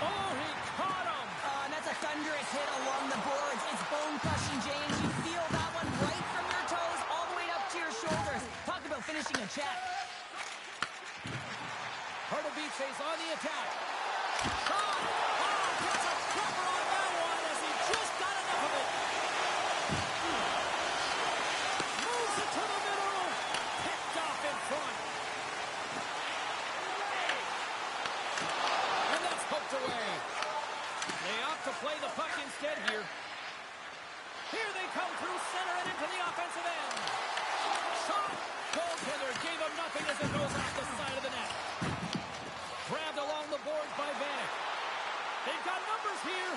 Oh, he caught him!
And that's a thunderous hit along the boards. It's bone-crushing, James. You feel that one right from your toes all the way up to your shoulders. Talk about finishing a check.
Pardubice's on the attack. Shot! Oh, gets a cover on that one as he just got enough of it. Moves it to the middle. Picked off in front. And that's poked away. They opt to play the puck instead here. Here they come through center and into the offensive end. Shot! Goaltender gave him nothing as it goes off the side of the net. Grabbed along the boards by Vanek. They've got numbers here.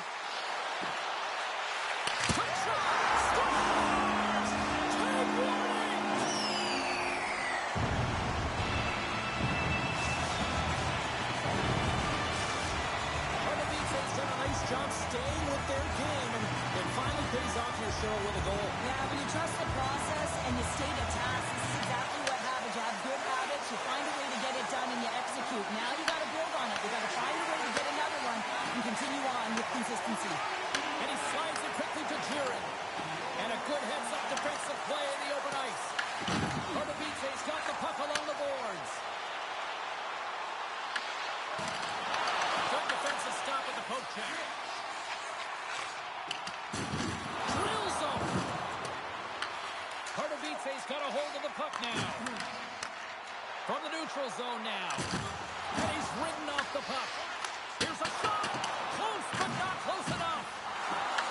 Quick shot! Scores! Take warning! Pardubice's done a nice job staying with their game, and it finally pays off here, Cheryl, with a goal.
Yeah, when you trust the process and you stay to task, this is exactly what happens. You have good habits, you find a way to get it done, and you execute. Now you got to build on it. You got to find a way to get another one and continue on with consistency.
And he slides it quickly to Jiren. And a good heads-up defensive play in the open ice. Pardubice's got the puck along the boards. Good defensive stop at the poke check. Drills him. Pardubice's got a hold of the puck now. From the neutral zone now. And he's ridden off the puck. Here's a shot. Close, but not close enough.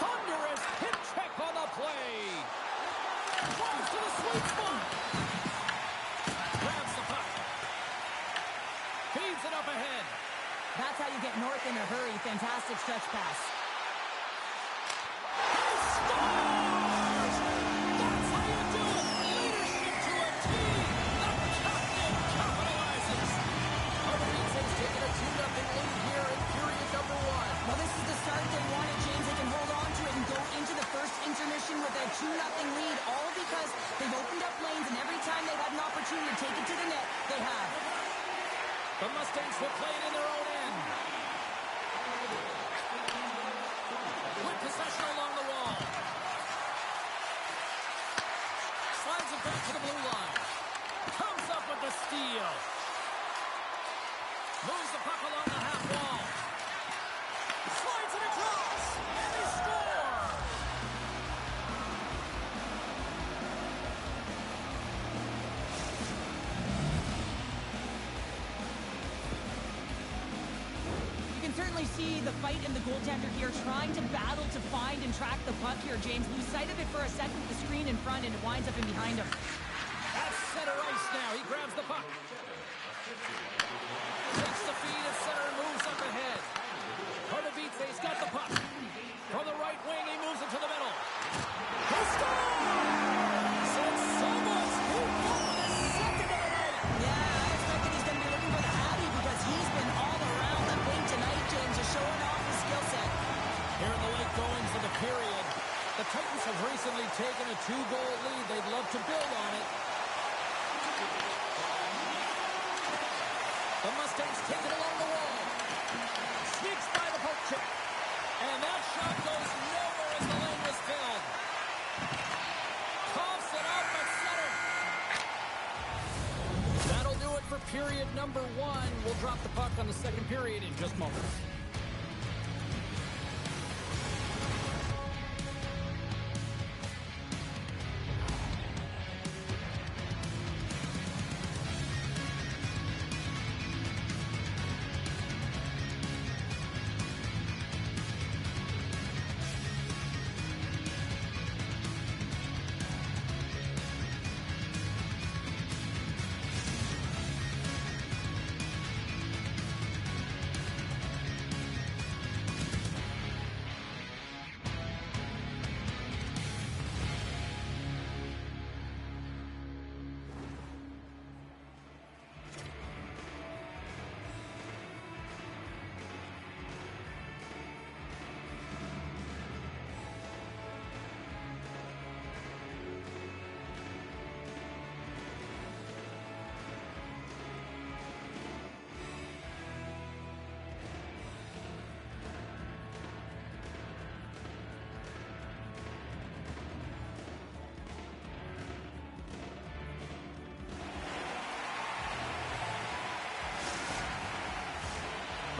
Thunderous hit check on the play. Close to the sweet spot. Grabs the puck. Feeds it up ahead.
That's how you get north in a hurry. Fantastic stretch pass.
He scores! That's how you do it. Leadership to a team. The captain capitalizes. Pardubice's taken a 2-0 lead here in period number 1.
Well, this is the start they wanted, James. They can hold on to it and go into the first intermission with a 2-0 lead, all because they've opened up lanes, and every time they've had an opportunity to take it to the net, they have.
The Mustangs will play it in their own end.
definitely see the fight in the goaltender here, trying to battle to find and track the puck here, James. Lose sight of it for a second with the screen in front, and it winds up in behind him.
At center ice now. He grabs the puck. Takes the feed at center and moves up ahead. Pardubice's got the puck. From the right wing, he moves it to the middle. He scores! It's almost second of the night.
Yeah, I expected he's going to be looking for the Hattie because he's been all around the thing tonight, James, just showing off his skill set.
Here in the late goings of the period, the Titans have recently taken a 2-goal lead. They'd love to build on it. The Mustangs take it along the wall. Sneaks by the poke check. And that shot goes nowhere as the lane was filled. Coughs it up at center. That'll do it for period number 1. We'll drop the puck on the second period in just moments.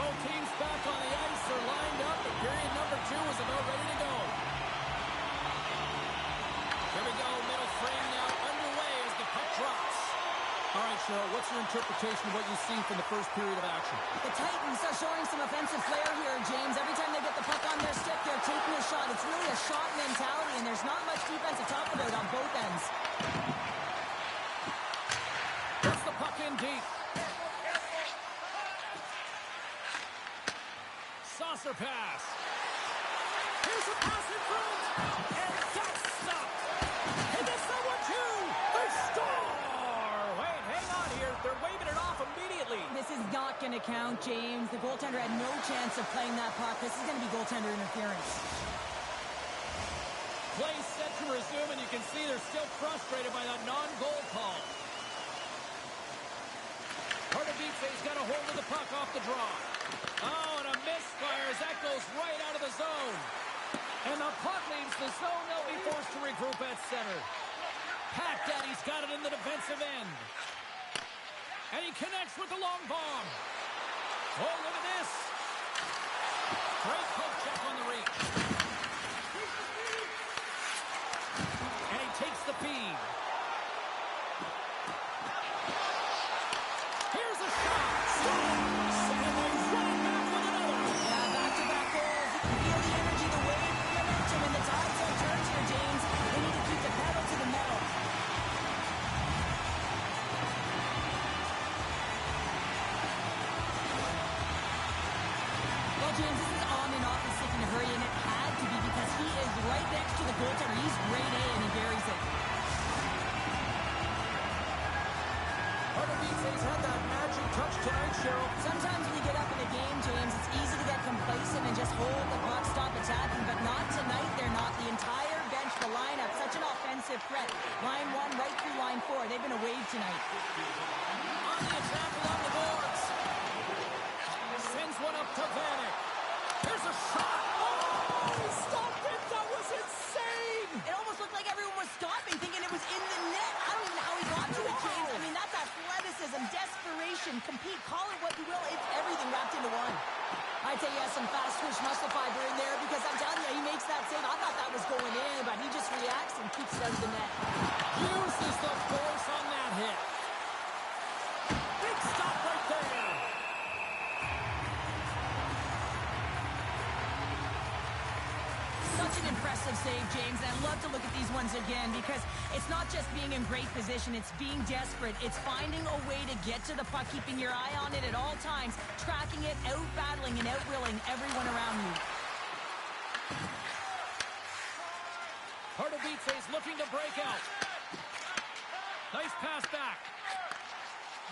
Both teams back on the ice are lined up, and period number 2 is about ready to go. Here we go, middle frame now underway as the puck drops. All right, Cheryl, what's your interpretation of what you've seen from the first period of action?
The Titans are showing some offensive flair here, James. Every time they get the puck on their stick, they're taking a shot. It's really a shot mentality, and there's not much defense to talk about on both ends.
Puts the puck in deep. Saucer pass. Here's a pass in front. And that's stopped. And it's someone too. They score. Wait, hang on here. They're waving it off immediately.
This is not going to count, James. The goaltender had no chance of playing that puck. This is going to be goaltender interference.
Play set to resume, and you can see they're still frustrated by that non-goal call. Pardubice's got a hold of the puck off the draw. Oh, and a misfire as that goes right out of the zone. And the puck leaves the zone. They'll be forced to regroup at center. Pat Daddy's got it in the defensive end. And he connects with the long bomb. Oh, look at this. Great poke check on the reach. And he takes the feed. Here's a shot. Sandwich running back with another.
Yeah, back-to-back goals. You can feel the energy, the wave, the momentum, and the tides are turned here, James. They need to keep the pedal to the metal. Well, James, this is on and off the stick Such an impressive save, James. And I love to look at these ones again because it's not just being in great position, it's being desperate. It's finding a way to get to the puck, keeping your eye on it at all times, tracking it, out-battling and out-willing everyone around you.
Pardubice's looking to break out. Nice pass back.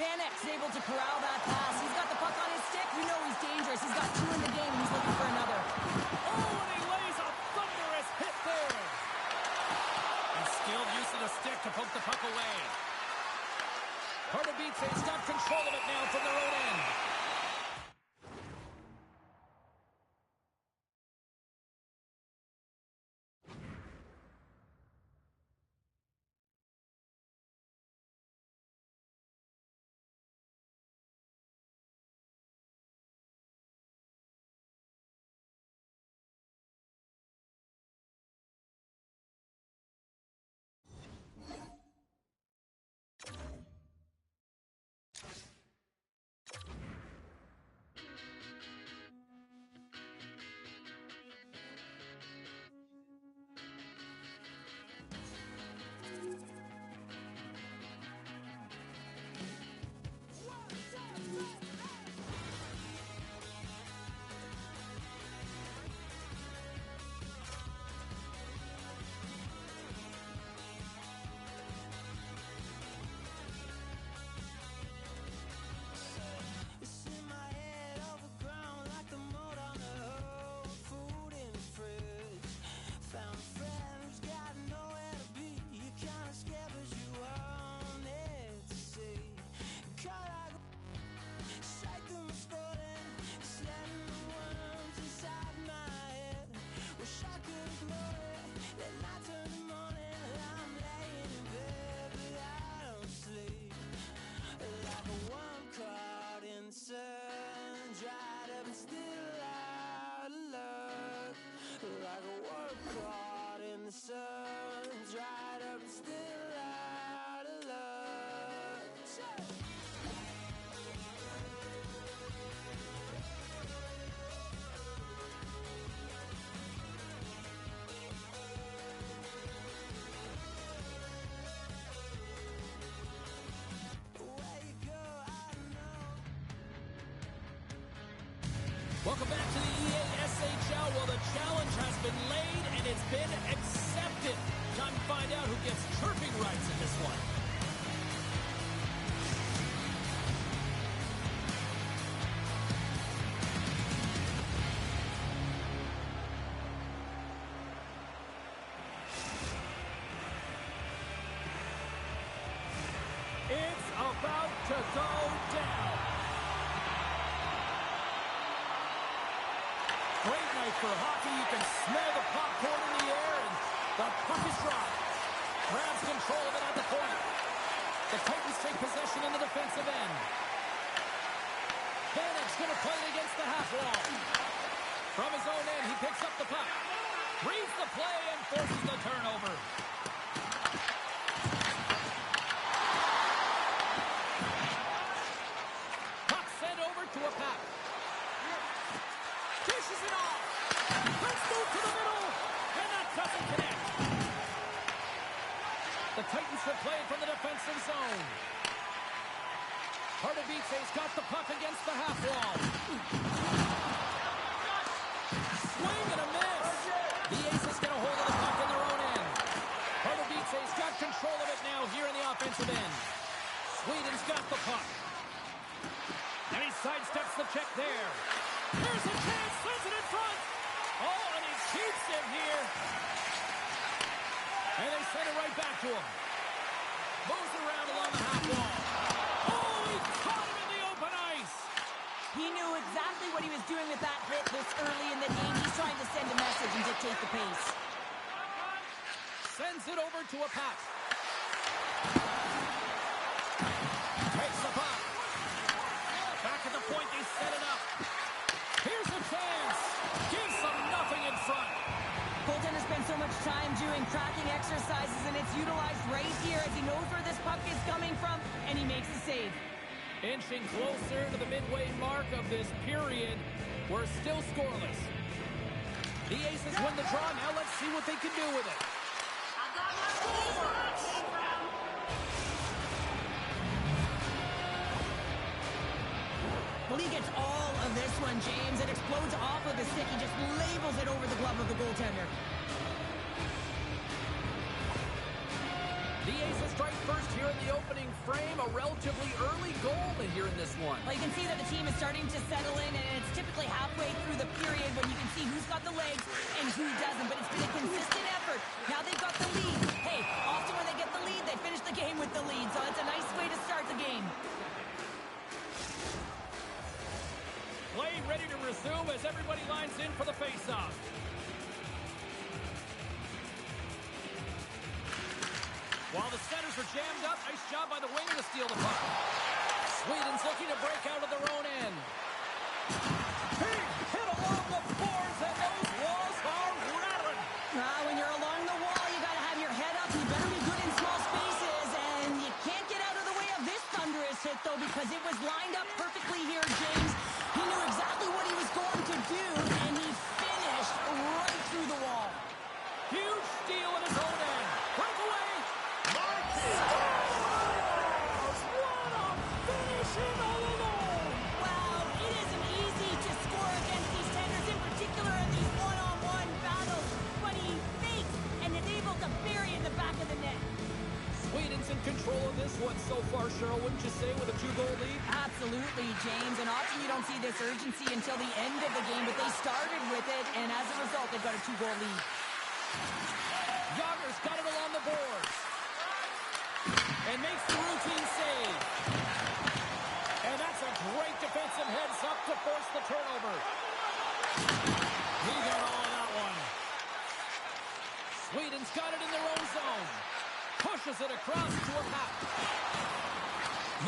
Van Ek's able to corral that pass. He's got the puck on his stick. You know he's dangerous. He's got 2 in the game, and he's looking for another.
Oh, and he lays a thunderous hit there. And skilled use of the stick to poke the puck away. Pardubice's got control of it now from their own end. Welcome back to the EASHL. Well, the challenge has been laid and it's been accepted. Time to find out who gets chirping rights in this one. It's about to go down. Great night for hockey. You can smell the popcorn in the air, and the puck is dropped. Grabs control of it at the point. The Titans take possession in the defensive end. Van Ek's going to play it against the half wall. From his own end, he picks up the puck. Reads the play and forces the turnover. Puck sent over to a pack. Dishes it off. Let's move to the middle. And that doesn't connect. The Titans will play it from the defensive zone. Pardubice's got the puck against the half wall. Swing and a miss. The Aces get a hold of the puck in their own end. Pardubice's got control of it now here in the offensive end. Sweden's got the puck. And he sidesteps the check there. Here's a chance, sends it in front. Oh, and he keeps it here. And they send it right back to him. Moves around along the half wall. Oh, he caught him in the open ice.
He knew exactly what he was doing with that hit this early in the game. He's trying to send a message and dictate the pace.
Sends it over to a pass. Takes the puck. Back at the point, they set it up. Here's a chance. Gives them nothing in front.
Goaltender spends so much time doing tracking exercises, and it's utilized right here as he knows where this puck is coming from, and he makes the save.
Inching closer to the midway mark of this period. We're still scoreless. The Aces win the draw. Now let's see what they can do with it.
Well, he gets all of this one, James. It explodes off of his stick. He just labels it over the glove of the goaltender.
The Aces strike first here in the opening frame. A relatively early goal in here in this one.
Well, you can see that the team is starting to settle in, and it's typically halfway through the period when you can see who's got the legs and who doesn't. But it's been a consistent effort. Now they've got the lead. Hey, often when they get the lead, they finish the game with the lead. So it's a nice way to start the game.
Play ready to resume as everybody lines in for the face-off. While the centers are jammed up, nice job by the winger to steal the puck. Sweden's looking to break out of their own end. Big hit along the boards, and those walls are rattling.
When you're along the wall, you got to have your head up. You better be good in small spaces, and you can't get out of the way of this thunderous hit, though, because it was lined up perfectly here, James. He knew exactly what he was going to do, and he finished right through the wall.
Huge steal in his own end. Breakaway.
Wow, it isn't easy to score against these tenders, in particular in these one-on-one battles, but he fakes and is able to bury in the back of the net.
Sweden's in control of this one so far, Cheryl, wouldn't you say, with a 2-goal lead?
Absolutely, James, and often you don't see this urgency until the end of the game, but they started with it, and as a result, they've got a 2-goal lead.
Yager's got it along the boards and makes the routine save. And that's a great defensive heads-up to force the turnover. He got all of that one. Sweden's got it in their own zone. Pushes it across to a pack.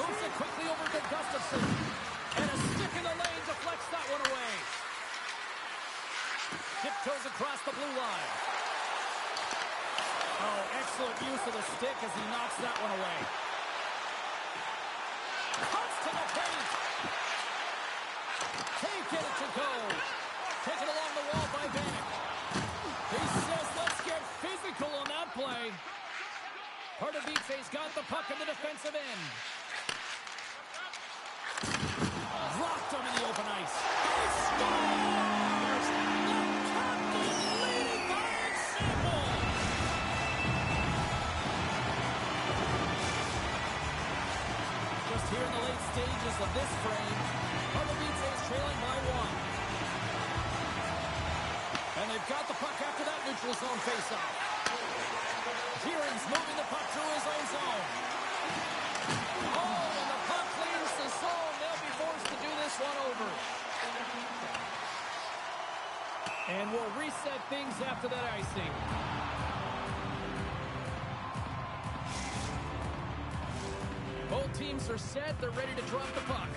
Moves it quickly over to Gustafsson. And a stick in the lane deflects that one away. Tiptoes across the blue line. Oh, excellent use of the stick as he knocks that one away. Cuts to the paint. Can't get it to go. Taken along the wall by Vanek. He says, let's get physical on that play. Pardubice's got the puck in the defensive end. Rocked him in the open ice. He scores! The captain leading by example. Just here in the late stages of this frame, Pardubice is trailing by 1. And they've got the puck after that neutral zone faceoff. Kieran's moving the puck through his own zone. Oh, and the puck clears the zone. They'll be forced to do this one over. And we'll reset things after that icing. Both teams are set. They're ready to drop the puck.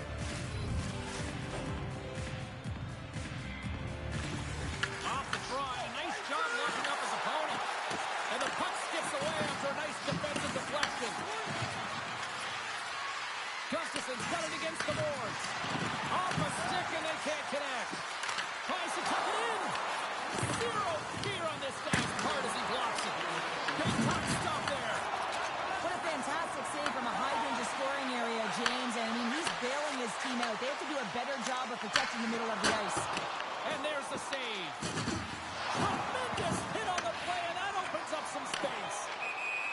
Off the try. Nice job locking up his opponent. And the puck skips away after a nice defensive deflection. Gustafsson's got it against the boards. Off a stick and they can't connect. Tries to tuck it in. Zero fear on this guy's part as he blocks it. Big puck stop there.
What a fantastic save from a high-danger scoring area, James. And I mean, he's bailing his team out. They have to do a better job of protecting the middle of the ice.
And there's the save. Tremendous hit on the play, and that opens up some space.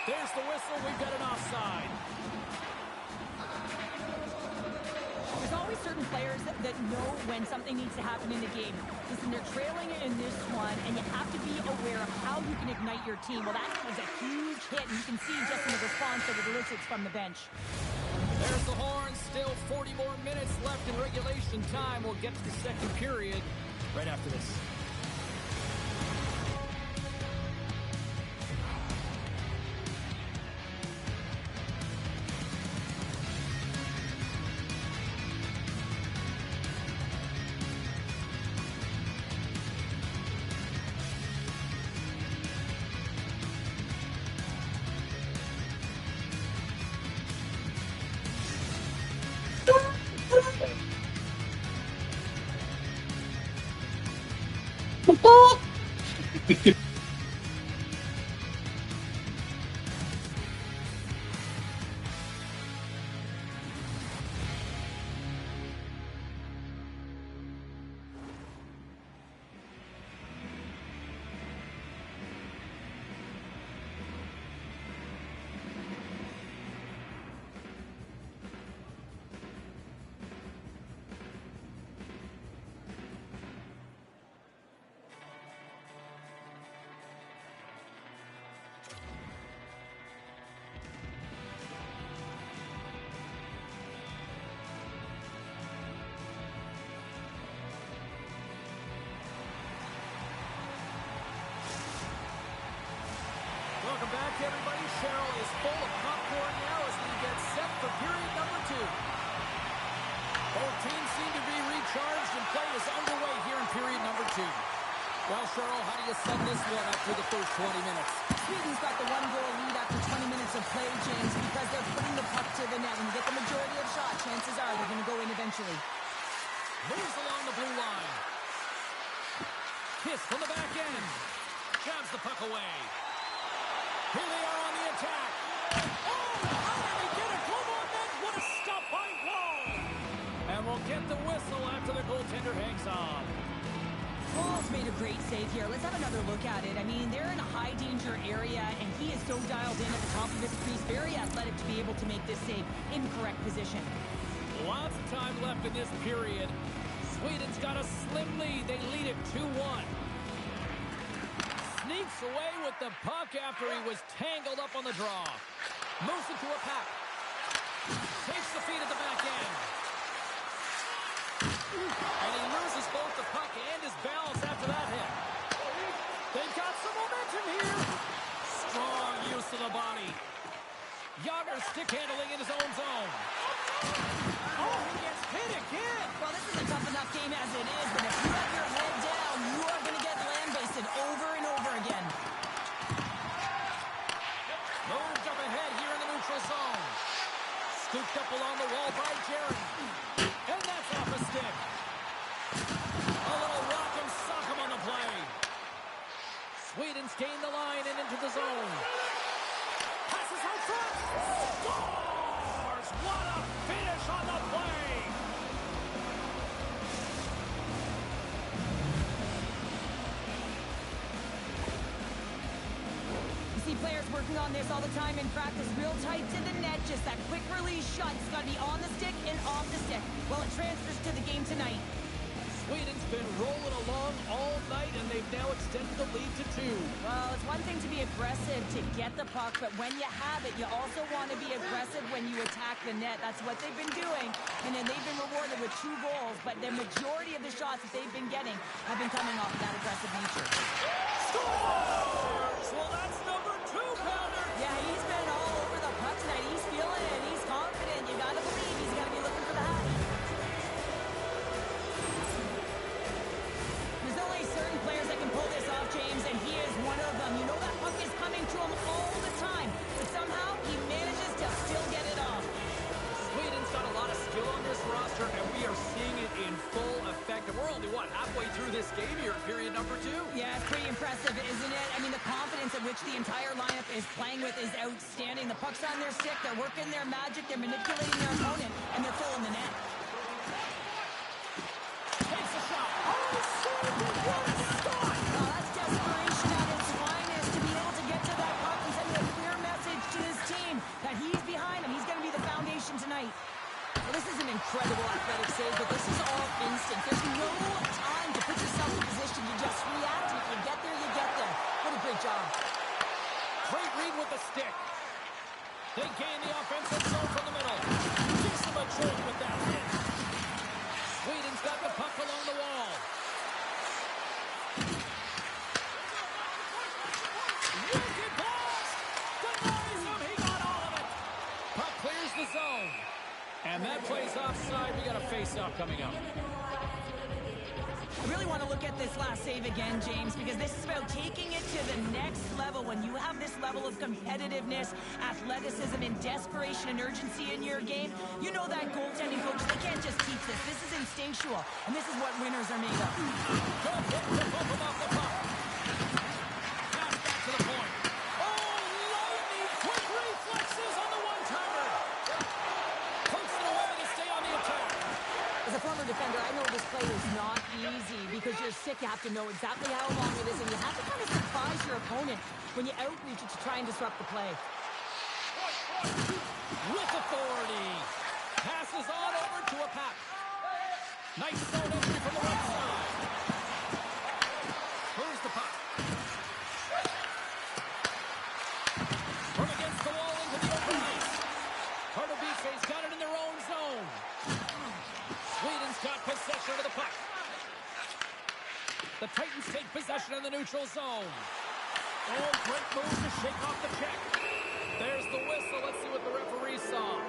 There's the whistle. We've got an offside.
There's always certain players that know when something needs to happen in the game. Listen, they're trailing in this one, and you have to be aware of how you can ignite your team. Well, that was a huge hit, and you can see just in the response that it elicits from the bench.
There's the horn. Still 40 more minutes left in regulation time. We'll get to the second period right after this. Welcome back, everybody. Cheryl is full of popcorn now as we get set for period number 2. Both teams seem to be recharged and play is underway here in period number 2. Well, Cheryl, how do you sum this one up through the first 20 minutes?
Sweden's got the 1-goal lead after 20 minutes of play, James, because they're putting the puck to the net. When you get the majority of shots, chances are they're going to go in eventually.
Moves along the blue line. Kiss from the back end. Jabs the puck away. Here they are on the attack. Oh, how did he get it? Come on, net. What a stop by Wall. And we'll get the whistle after the goaltender hangs on.
Wall's made a great save here. Let's have another look at it. I mean, they're in a high-danger area, and he is so dialed in at the top of his crease. Very athletic to be able to make this save in correct position.
Lots of time left in this period. Sweden's got a slim lead. They lead it 2-1. Sneaks away with the puck after he was tangled up on the draw. Moves it to a pack. Takes the feed at the back end. And he loses both the puck and his balance after that hit. They've got some momentum here. Strong use of the body. Yager stick handling in his own zone. Oh, he gets hit again.
Well, this is a tough enough game as it is, but if you have your head down, you are going to get land-basted over and over again.
Moved up ahead here in the neutral zone. Scooped up along the wall by Jared. And that's off a stick. A little rock'em sock'em on the play. Sweden's gained the line and into the zone. Passes out front. Scores! What a finish on the play!
You see players working on this all the time in practice, real tight to the net, just that quick release shot. It's got to be on the stick and off the stick. Well, it transfers to the game tonight.
Sweden's been rolling along all night, and they've now extended the lead to 2.
Well, it's one thing to be aggressive to get the puck, but when you have it, you also want to be aggressive when you attack the net. That's what they've been doing, and then they've been rewarded with 2 goals, but the majority of the shots that they've been getting have been coming off of that aggressive nature.
Scores! Well, that's number 2-pounder.
Yeah, he's been all over the puck tonight. He's feeling it. He's confident. You got to believe he's going to be looking for the hat. There's only certain players that can pull this off, James, and he is one of them. You know that puck is coming to him all the time, but somehow he manages to still get it off.
Sweden's got a lot of skill on this roster, and we are seeing it in full effect. And we're only, halfway through this game here in period number 2?
Yeah, it's pretty impressive, isn't it? I mean, the confidence at which the entire lineup is playing with is outstanding. The puck's on their stick, they're working their magic, they're manipulating their opponent, and they're filling the net.
Takes a shot. Oh, what a start!
Oh, that's desperation at its finest to be able to get to that puck and send a clear message to his team that he's behind him. He's going to be the foundation tonight.
Well, this is an incredible athletic save, but this is all instinct. There's no time to put yourself in position. You just react, and if you get there, you get there. What a great job.
Great read with the stick. They gain the offensive zone from the middle. Gives them a jolt with that hit. Sweden's got the puck along the wall. Wicked pass! Denies him! He got all of it! Puck clears the zone. And that plays offside. We got a face-off coming up.
I really want to look at this last save again, James, because this is about taking it to the next level. When you have this level of competitiveness, athleticism, and desperation and urgency in your game, you know that goaltending coach, they can't just teach this. This is instinctual, and this is what winners are made of.
Good hit to bump him off the puck.
to know exactly how long it is, and you have to kind of surprise your opponent when you outreach it to try and disrupt the play.
With authority. Passes on over to a Pap. Nice zone entry from the right side. Here's the puck. From against the wall into the open ice. Pardubice's got it in their own zone. Sweden's got possession of the puck. The Titans take possession in the neutral zone. Oh, great move to shake off the check. There's the whistle. Let's see what the referee saw.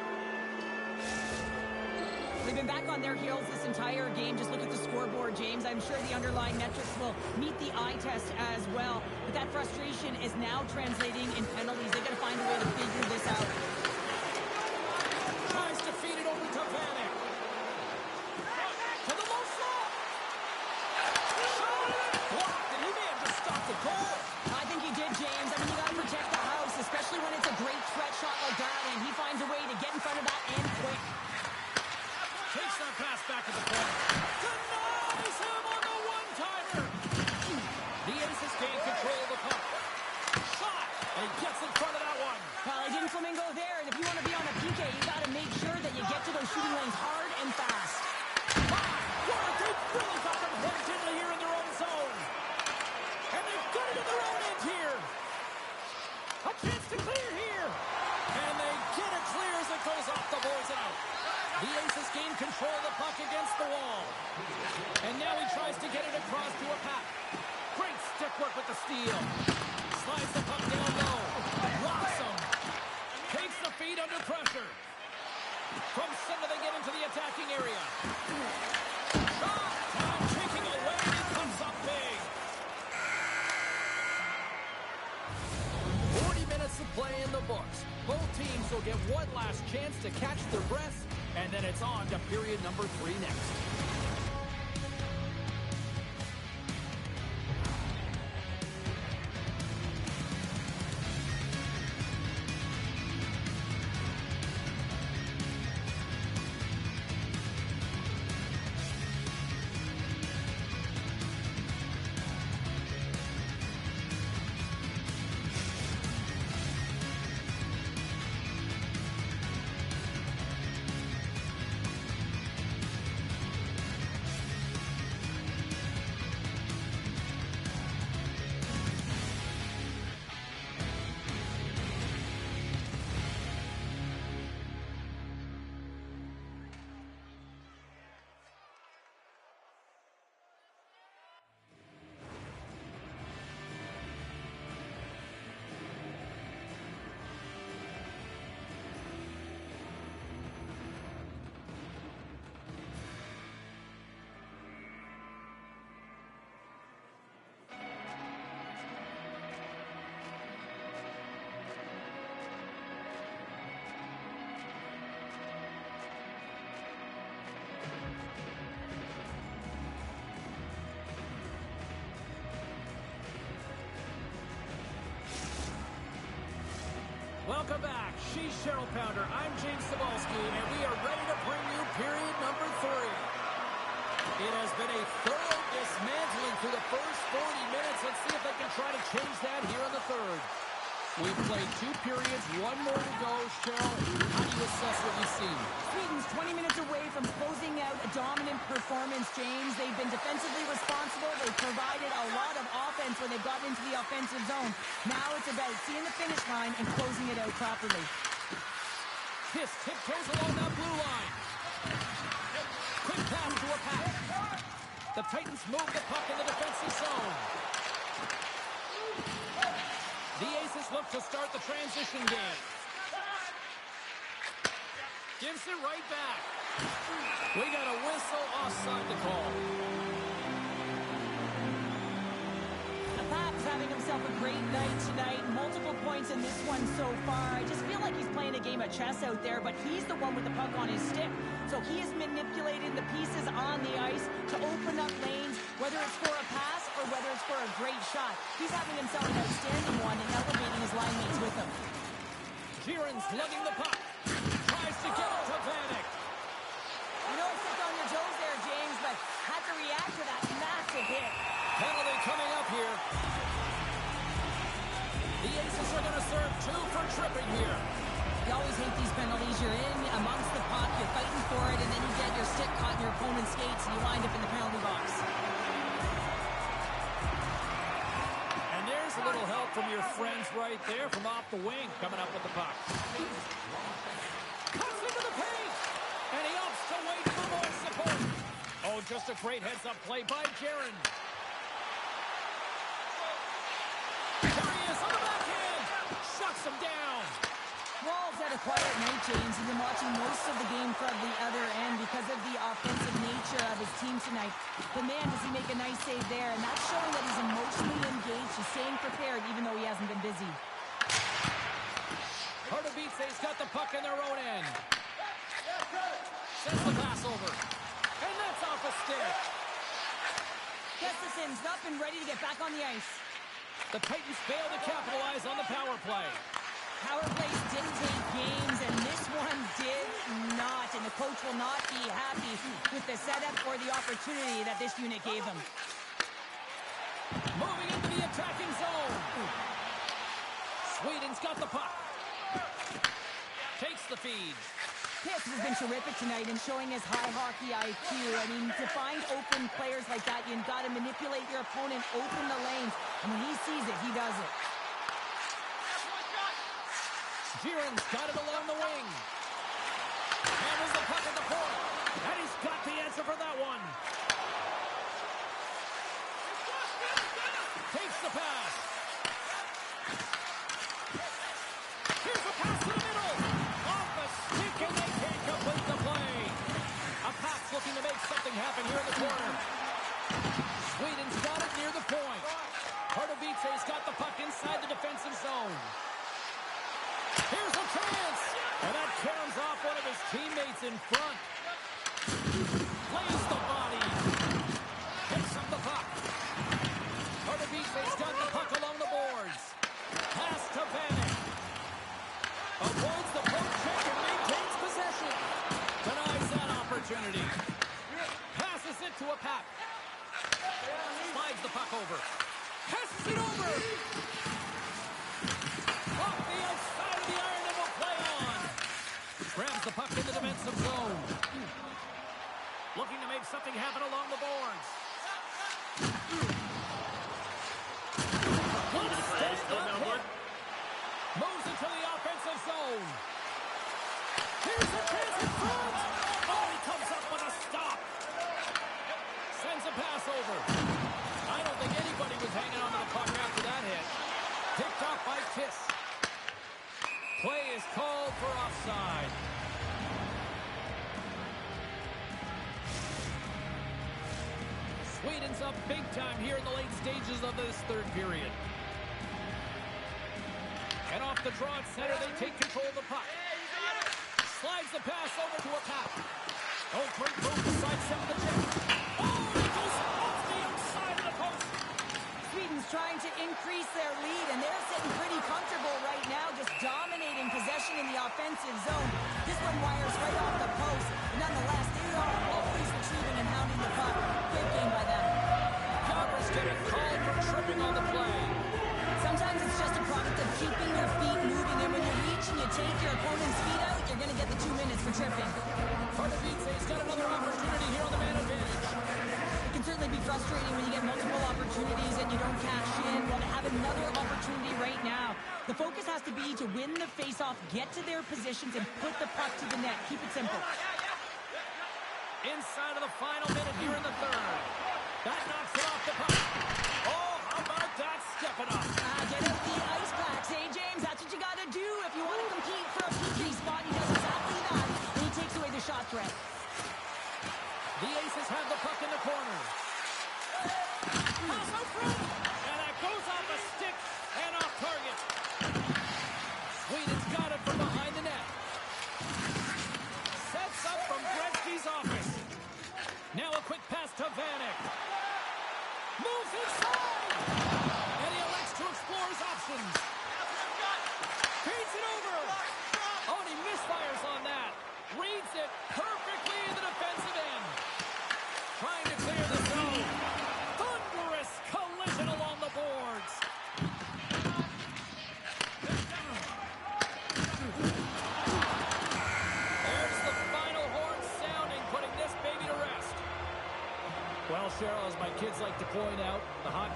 They've been back on their heels this entire game. Just look at the scoreboard, James. I'm sure the underlying metrics will meet the eye test as well. But that frustration is now translating in penalties. They've got to find a way to figure this out.
Tries to feed it over to Vanek. To the low slot. Blocked, and he may have just stopped the goal.
I think he did, James. I mean, you got to protect the house, especially when it's a great threat shot like that, and he finds a way to get in front of that and quick.
Takes that pass back to the corner. Denies him on the one-timer. The Aces gain control of the puck. Shot, and he gets in front of that one.
Well, he didn't flamingo there, and if you want to be on a PK, you got to make sure that you get to those shooting lanes hard and fast.
They've really got them hemmed in here in their own zone. And they've got it in their own end here. A chance to clear here. And they get it clear as it goes off the boards out. The Aces gain control of the puck against the wall. And now he tries to get it across to a Pap. Great stick work with the steal. Slides the puck down low. Rocks him. Takes the feed under pressure. From center they get into the attacking area. Shot! Time taking away and it comes up big. 40 minutes of play in the books. Both teams will get one last chance to catch their breaths, and then it's on to period number 3 next. Welcome back. She's Cheryl Pounder. I'm James Cebulski, and we are ready to bring you period number 3. It has been a thorough dismantling through the first 40 minutes. Let's see if they can try to change that here in the third. We've played 2 periods, 1 more to go. Cheryl, how do you assess what you've seen?
Sweden's 20 minutes away from closing out a dominant performance, James. They've been defensively responsible. They've provided a lot of offense when they've gotten into the offensive zone. Now it's about seeing the finish line and closing it out properly.
Kiss tiptoes along that blue line. Quick pass to a pass. The Titans move the puck in the defensive zone. The Aces look to start the transition game. Gives it right back. We got a whistle offside the call.
Pap's having himself a great night tonight. Multiple points in this one so far. I just feel like he's playing a game of chess out there, but he's the one with the puck on his stick. So he is manipulating the pieces on the ice to open up lanes, whether it's for a pass or whether it's for a great shot. He's having himself an outstanding one and elevating his line mates with him.
Sheeran's lugging the puck. Tries to get it to Vanek.
You know, stepped on your toes there, James, but had to react to that massive hit.
Penalty coming up here. The Aces are going to serve 2 for tripping here.
You always hate these penalties. You're in amongst the puck, you're fighting for it, and then you get your stick caught in your opponent's skates, and you wind up in the penalty box.
And there's a little help from your friends right there from off the wing coming up with the puck. Cuts into the paint, and he opts to wait for more support. Oh, just a great heads-up play by Jaron. There he is on the backhand. Shuts him down.
Rawls had a quiet night, James. He's been watching most of the game from the other end because of the offensive nature of his team tonight. But man, does he make a nice save there, and that's showing that he's emotionally engaged. He's staying prepared even though he hasn't been busy.
Pardubice's got the puck in their own end. Sends the pass over. And that's off a stick.
Gustafson's up and ready to get back on the ice.
The Titans fail to capitalize on the power play.
Power plays dictate games, and this one did not. And the coach will not be happy with the setup or the opportunity that this unit gave him.
Moving into the attacking zone. Sweden's got the puck. Takes the feed.
Pitts has been terrific tonight in showing his high hockey IQ. I mean, to find open players like that, you've got to manipulate your opponent, open the lanes. And when he sees it, he does it.
Jiren's got it along the wing. Handles the puck at the point. And he's got the answer for that one. Takes the pass. Here's a pass to the middle. Off the stick, and they can't complete the play. A pass looking to make something happen here in the corner. Sweden's got it near the point. Pardubice's got the puck inside the defensive zone. Here's a chance. And that caroms off one of his teammates in front. Plays the body. Picks up the puck. Pardubice's got the puck along the boards. Pass to Vanek. Avoids the poke check and maintains possession. Denies that opportunity. Passes it to a pack. Slides the puck over. Passes it over. Off the outside of the iron and will play on. Grabs the puck in the defensive zone. Looking to make something happen along the boards. Good step up hit. Moves into the offensive zone. Here's a chance in front. Oh, he comes up with a stop. Sends a pass over. I don't think anybody was hanging on to the puck after that hit. Picked off by Kiss. Play is called for offside. Sweden's up big time here in the late stages of this third period. And off the draw at center, they take control of the puck. Slides the pass over to a pack. Oh, great move to sidestep the check. Oh, it goes off the outside of the post.
Sweden's trying to increase their lead, and they're sitting pretty comfortable right now, just dominating possession in the offensive zone. This one wires right off the post. Nonetheless, they are always retrieving and hounding the puck. Great game by them.
Congress getting called for tripping on the play.
Sometimes it's just a product of keeping your feet moving, and when you reach and you take your opponent's feet out, you're going to get the 2 minutes for tripping.
Pardubice's got another opportunity here on the man advantage.
It can certainly be frustrating when you get multiple opportunities and you don't cash in. Well, to have another opportunity right now, the focus has to be to win the faceoff, get to their positions, and put the puck to the net. Keep it simple.
Inside of the final minute here in the third. That knocks it off the puck. Oh, how about that stepping up?
Get out the ice packs, hey, James? That's what you got to do if you want to compete for a PK spot. He does exactly that, and he takes away the shot threat.
The Aces have the puck in the corner. Pass out front. And that goes off a stick and off target. Sweden's got it from behind the net. Sets up from Gretzky's office. Now a quick pass to Vanek. Moves inside. And he elects to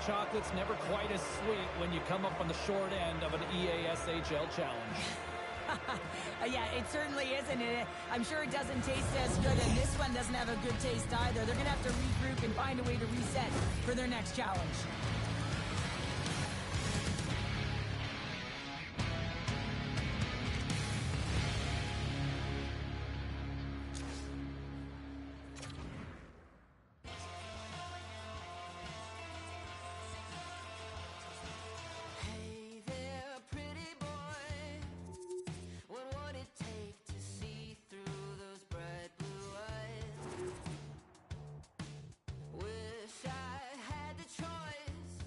chocolate's never quite as sweet when you come up on the short end of an EASHL challenge.
Yeah, it certainly isn't. I'm sure it doesn't taste as good, and this one doesn't have a good taste either. They're going to have to regroup and find a way to reset for their next challenge.
Hey there, pretty boy. What would it take to see through those bright blue eyes? Wish I had the choice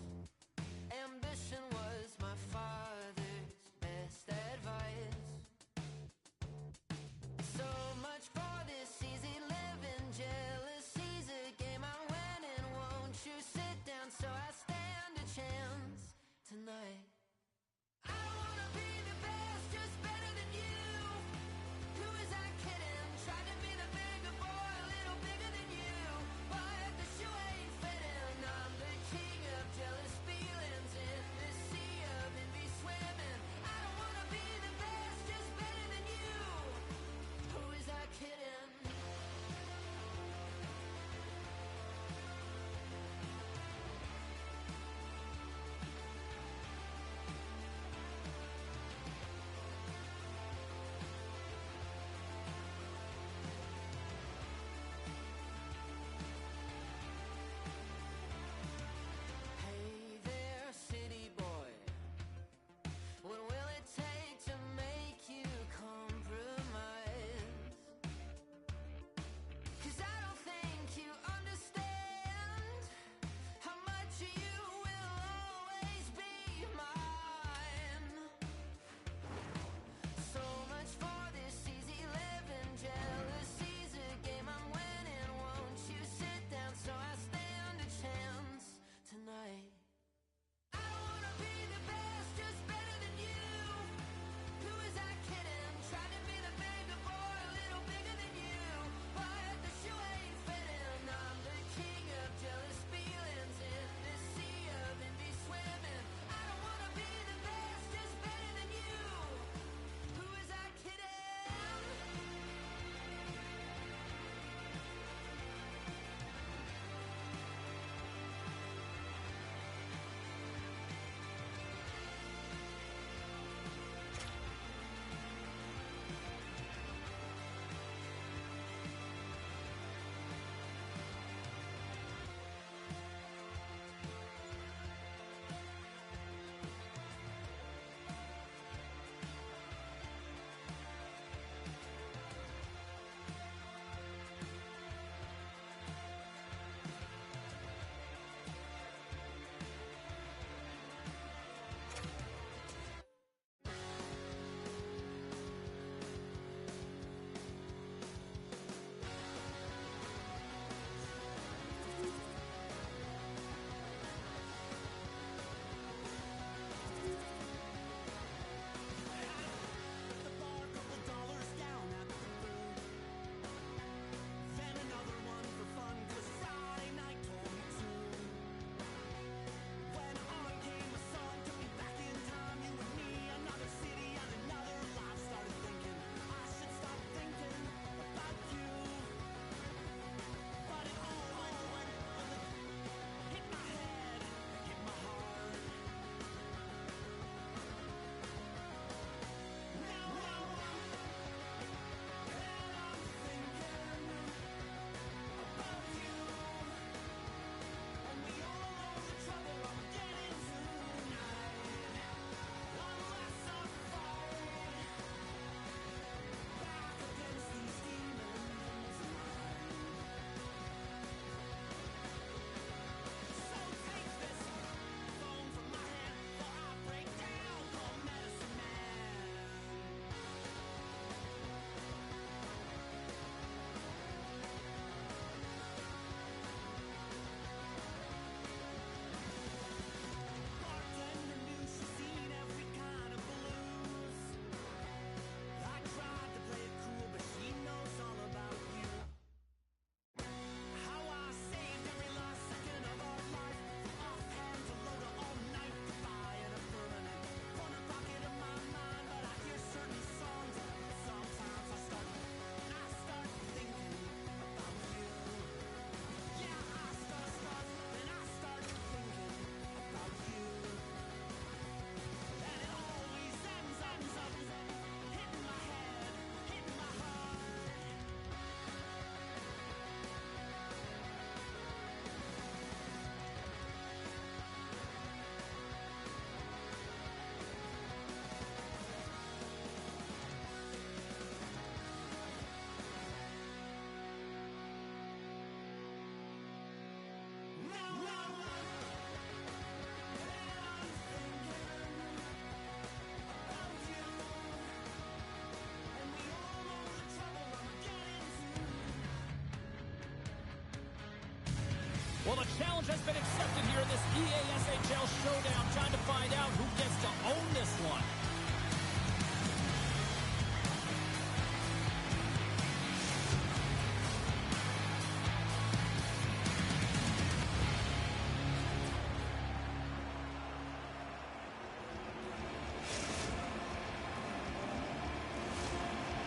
EASHL Showdown. Time to find out who gets to own this one.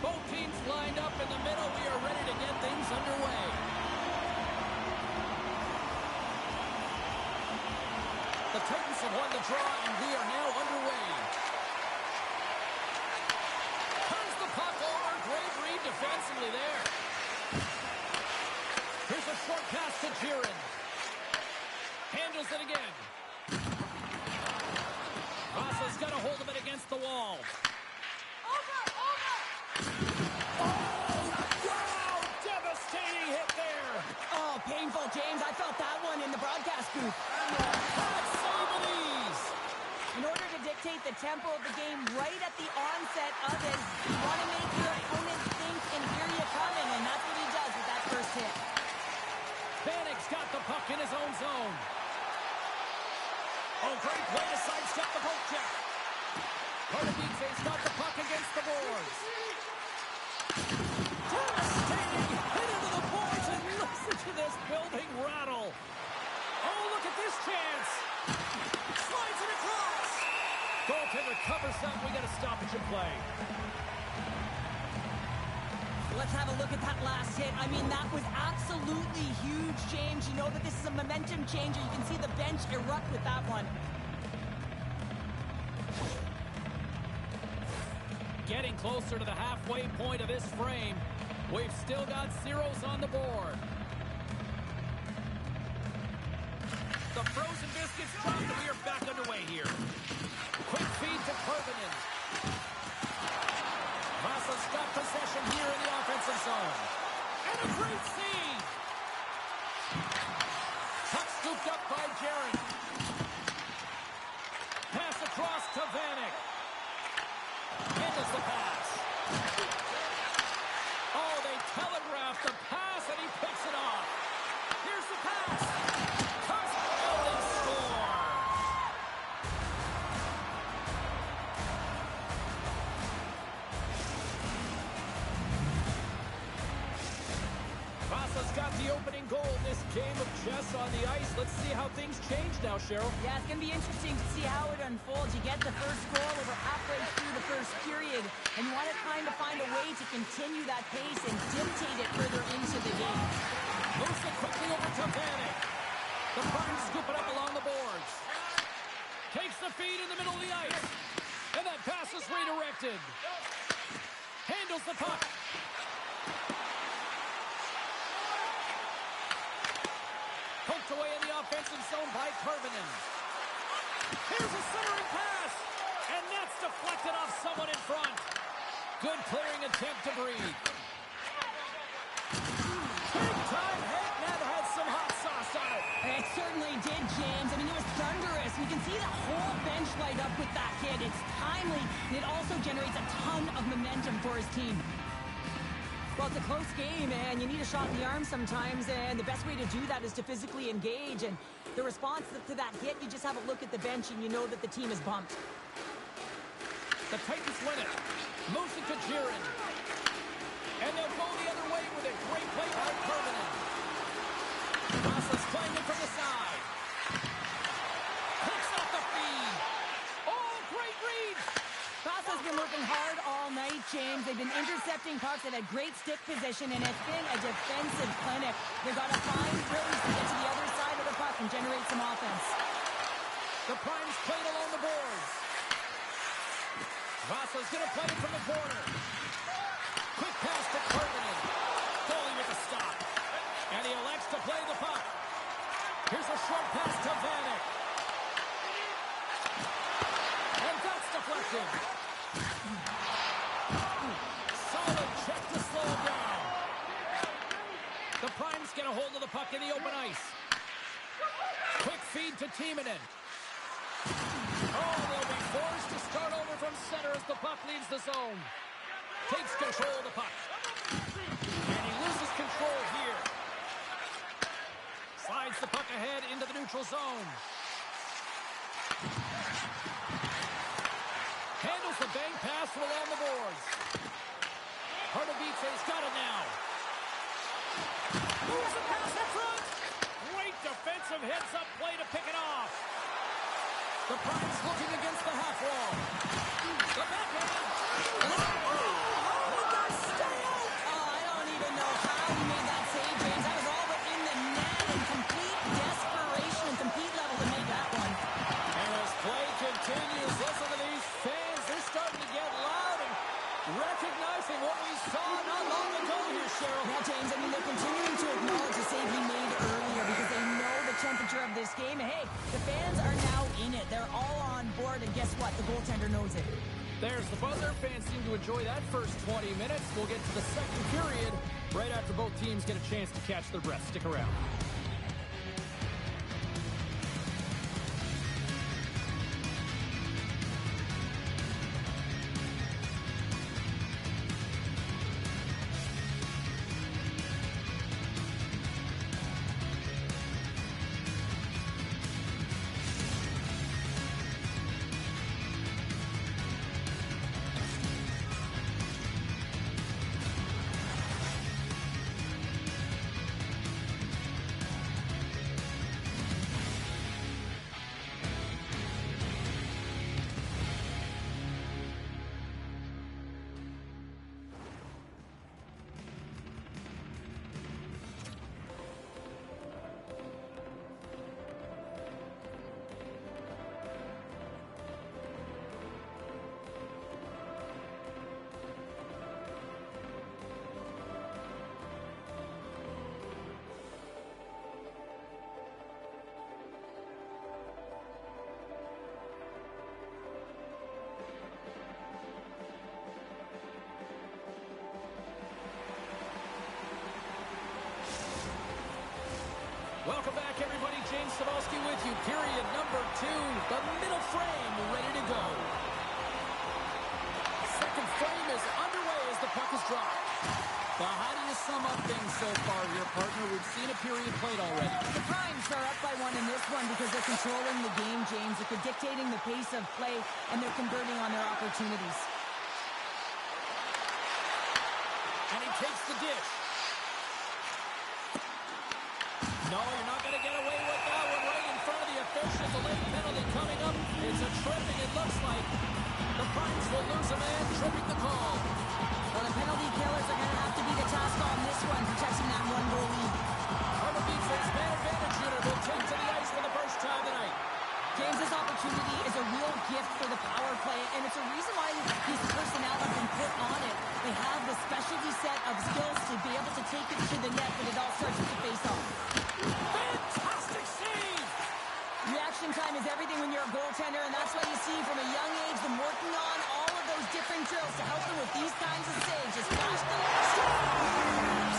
Both teams lined up in the middle. We are ready to get things underway. The Titans have won the draw, and we are now underway. Turns the puck over. Great read defensively there. Here's a short pass to Jiren. Handles it again. Vasa's got a hold of it against the wall.
Oh, painful, James. I felt that one in the broadcast booth. In order to dictate the tempo of the game right at the onset of it, you want to make your opponent think and hear you coming, and that's what he does with that first hit.
Vanek's got the puck in his own zone. Oh, great way to sidestep the poke check. Pardubice's got the puck against the boards. Devastating hit into the boards, and listen to this building rattle. Oh, look at this chance. Slides it across. Goaltender covers up. We got a stoppage of play.
Let's have a look at that last hit. I mean, that was absolutely huge, James. You know that this is a momentum changer. You can see the bench erupt with that one.
Getting closer to the halfway point of this frame. We've still got zeros on the board. The frozen biscuits dropped, and we are back underway here. Quick feed to Koivunen. Vasa's got possession here in the offensive zone. And a great seed. Puck scooped up by Jiren. Pass across to Vanek. Handles the pass. Oh, they telegraphed the pass, and he picks it off. Here's the pass. Carson score. Vasa's got the opening goal in this game of chess on the ice. Let's see how things change now, Cheryl.
Yeah, it's going to be interesting to see how it unfolds. You get the first goal over halfway through the first period, and you want to kind of find a way to continue that pace and dictate it further into the game.
Moves it quickly over to Vanek. The Prime scoop it up along the boards. Takes the feed in the middle of the ice. And that pass is redirected. Handles the puck. Poked away in the offensive zone by Koivunen. Here's a centering pass. And that's deflected off someone in front. Good clearing attempt to breathe. Big time hit, and that had some hot sauce on it.
It certainly did, James. I mean, it was thunderous. You can see the whole bench light up with that hit. It's timely, and it also generates a ton of momentum for his team. Well, it's a close game, and you need a shot in the arm sometimes, and the best way to do that is to physically engage. And the response to that hit, you just have a look at the bench, and you know that the team is bumped.
The Titans win it. Moves it to Jiren. And they'll go the other way with a great play by Koivunen. Vasa's playing it from the side. Picks up the feed. Oh, great read.
Vasa's been working hard all night, James. They've been intercepting pucks. They've had great stick position, and it's been a defensive clinic. They've got to find ways to get to the other side of the puck and generate some offense.
The Prime's played along the boards. Vasa's going to play it from the corner. Quick pass to Koivunen. Goalie with a stop. And he elects to play the puck. Here's a short pass to Vanek. And that's deflected. Solid check to slow him down. The Primes get a hold of the puck in the open ice. Quick feed to Timonen. Oh, they'll be forced to start over from center as the puck leaves the zone. Takes control of the puck. And he loses control here. Slides the puck ahead into the neutral zone. whistle on the boards. Pardubice's got it now. Moves it past the front. Great defensive heads-up play to pick it off. The Primes looking against the half wall. The backhand.
How did that stay out? Oh, I don't even know how he made that save, James. That was all but in the net in complete desperation and compete level to make that one.
And as play continues, listen to these fans. They're starting to get loud and recognizing what we saw not long ago here, Cheryl.
Yeah, James, I mean, they're continuing to acknowledge the save he made earlier because they know the temperature of this game. Hey, the fans are now in it. They're all on board, and guess what? The goaltender knows it.
There's the buzzer. Fans seem to enjoy that first 20 minutes. We'll get to the second period right after both teams get a chance to catch their breath. Stick around. Welcome back, everybody. James Cebulski with you. Period number 2. The middle frame ready to go. Second frame is underway as the puck is dropped. Well, how do you sum up things so far here, partner? We've seen a period played already.
The Primes are up by one in this one because they're controlling the game, James. They're dictating the pace of play, and they're converting on their opportunities.
And he takes the dish. No, you're not going to get away with that one right in front of the officials. A late penalty coming up. It's a tripping, it looks like. The Primes will lose a man, tripping the call.
Well, the penalty killers are going to have to be the task on this one, protecting that one-goal lead.
Pardubice's man advantage unit will take to the ice for the first time tonight.
James, this opportunity is a real gift for the power play, and it's a reason why these personnel have been put on it. They have the specialty set of skills to be able to take it to the net when it all starts with the face-off.
Fantastic save!
Reaction time is everything when you're a goaltender, and that's why you see from a young age them working on all of those different drills to help them with these kinds of saves. Just flash the lights.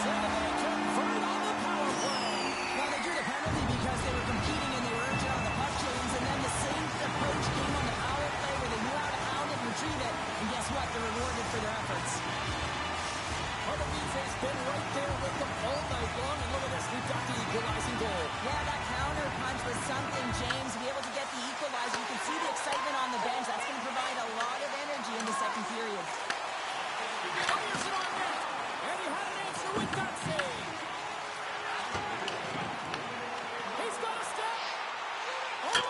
They convert on the power play.
Well, they drew the penalty because they were competing and they were urgent on the puck, James, and then the same approach came on the power play where they knew how to hound it and retrieve it, and guess what? They're rewarded for their efforts.
Pardubice's been right there with them all night long, and look at this, we've got the equalizing goal.
Yeah, that counter punch was something, James. To be able to get the equalizer, you can see the excitement on the bench. That's going to provide a lot of energy in the second period.
Fires it on net, and he had an answer with that save. He's got a step. Oh,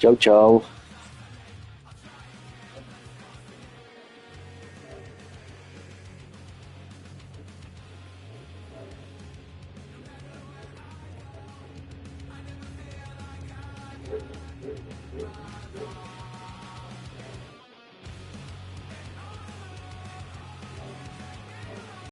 Čau, čau.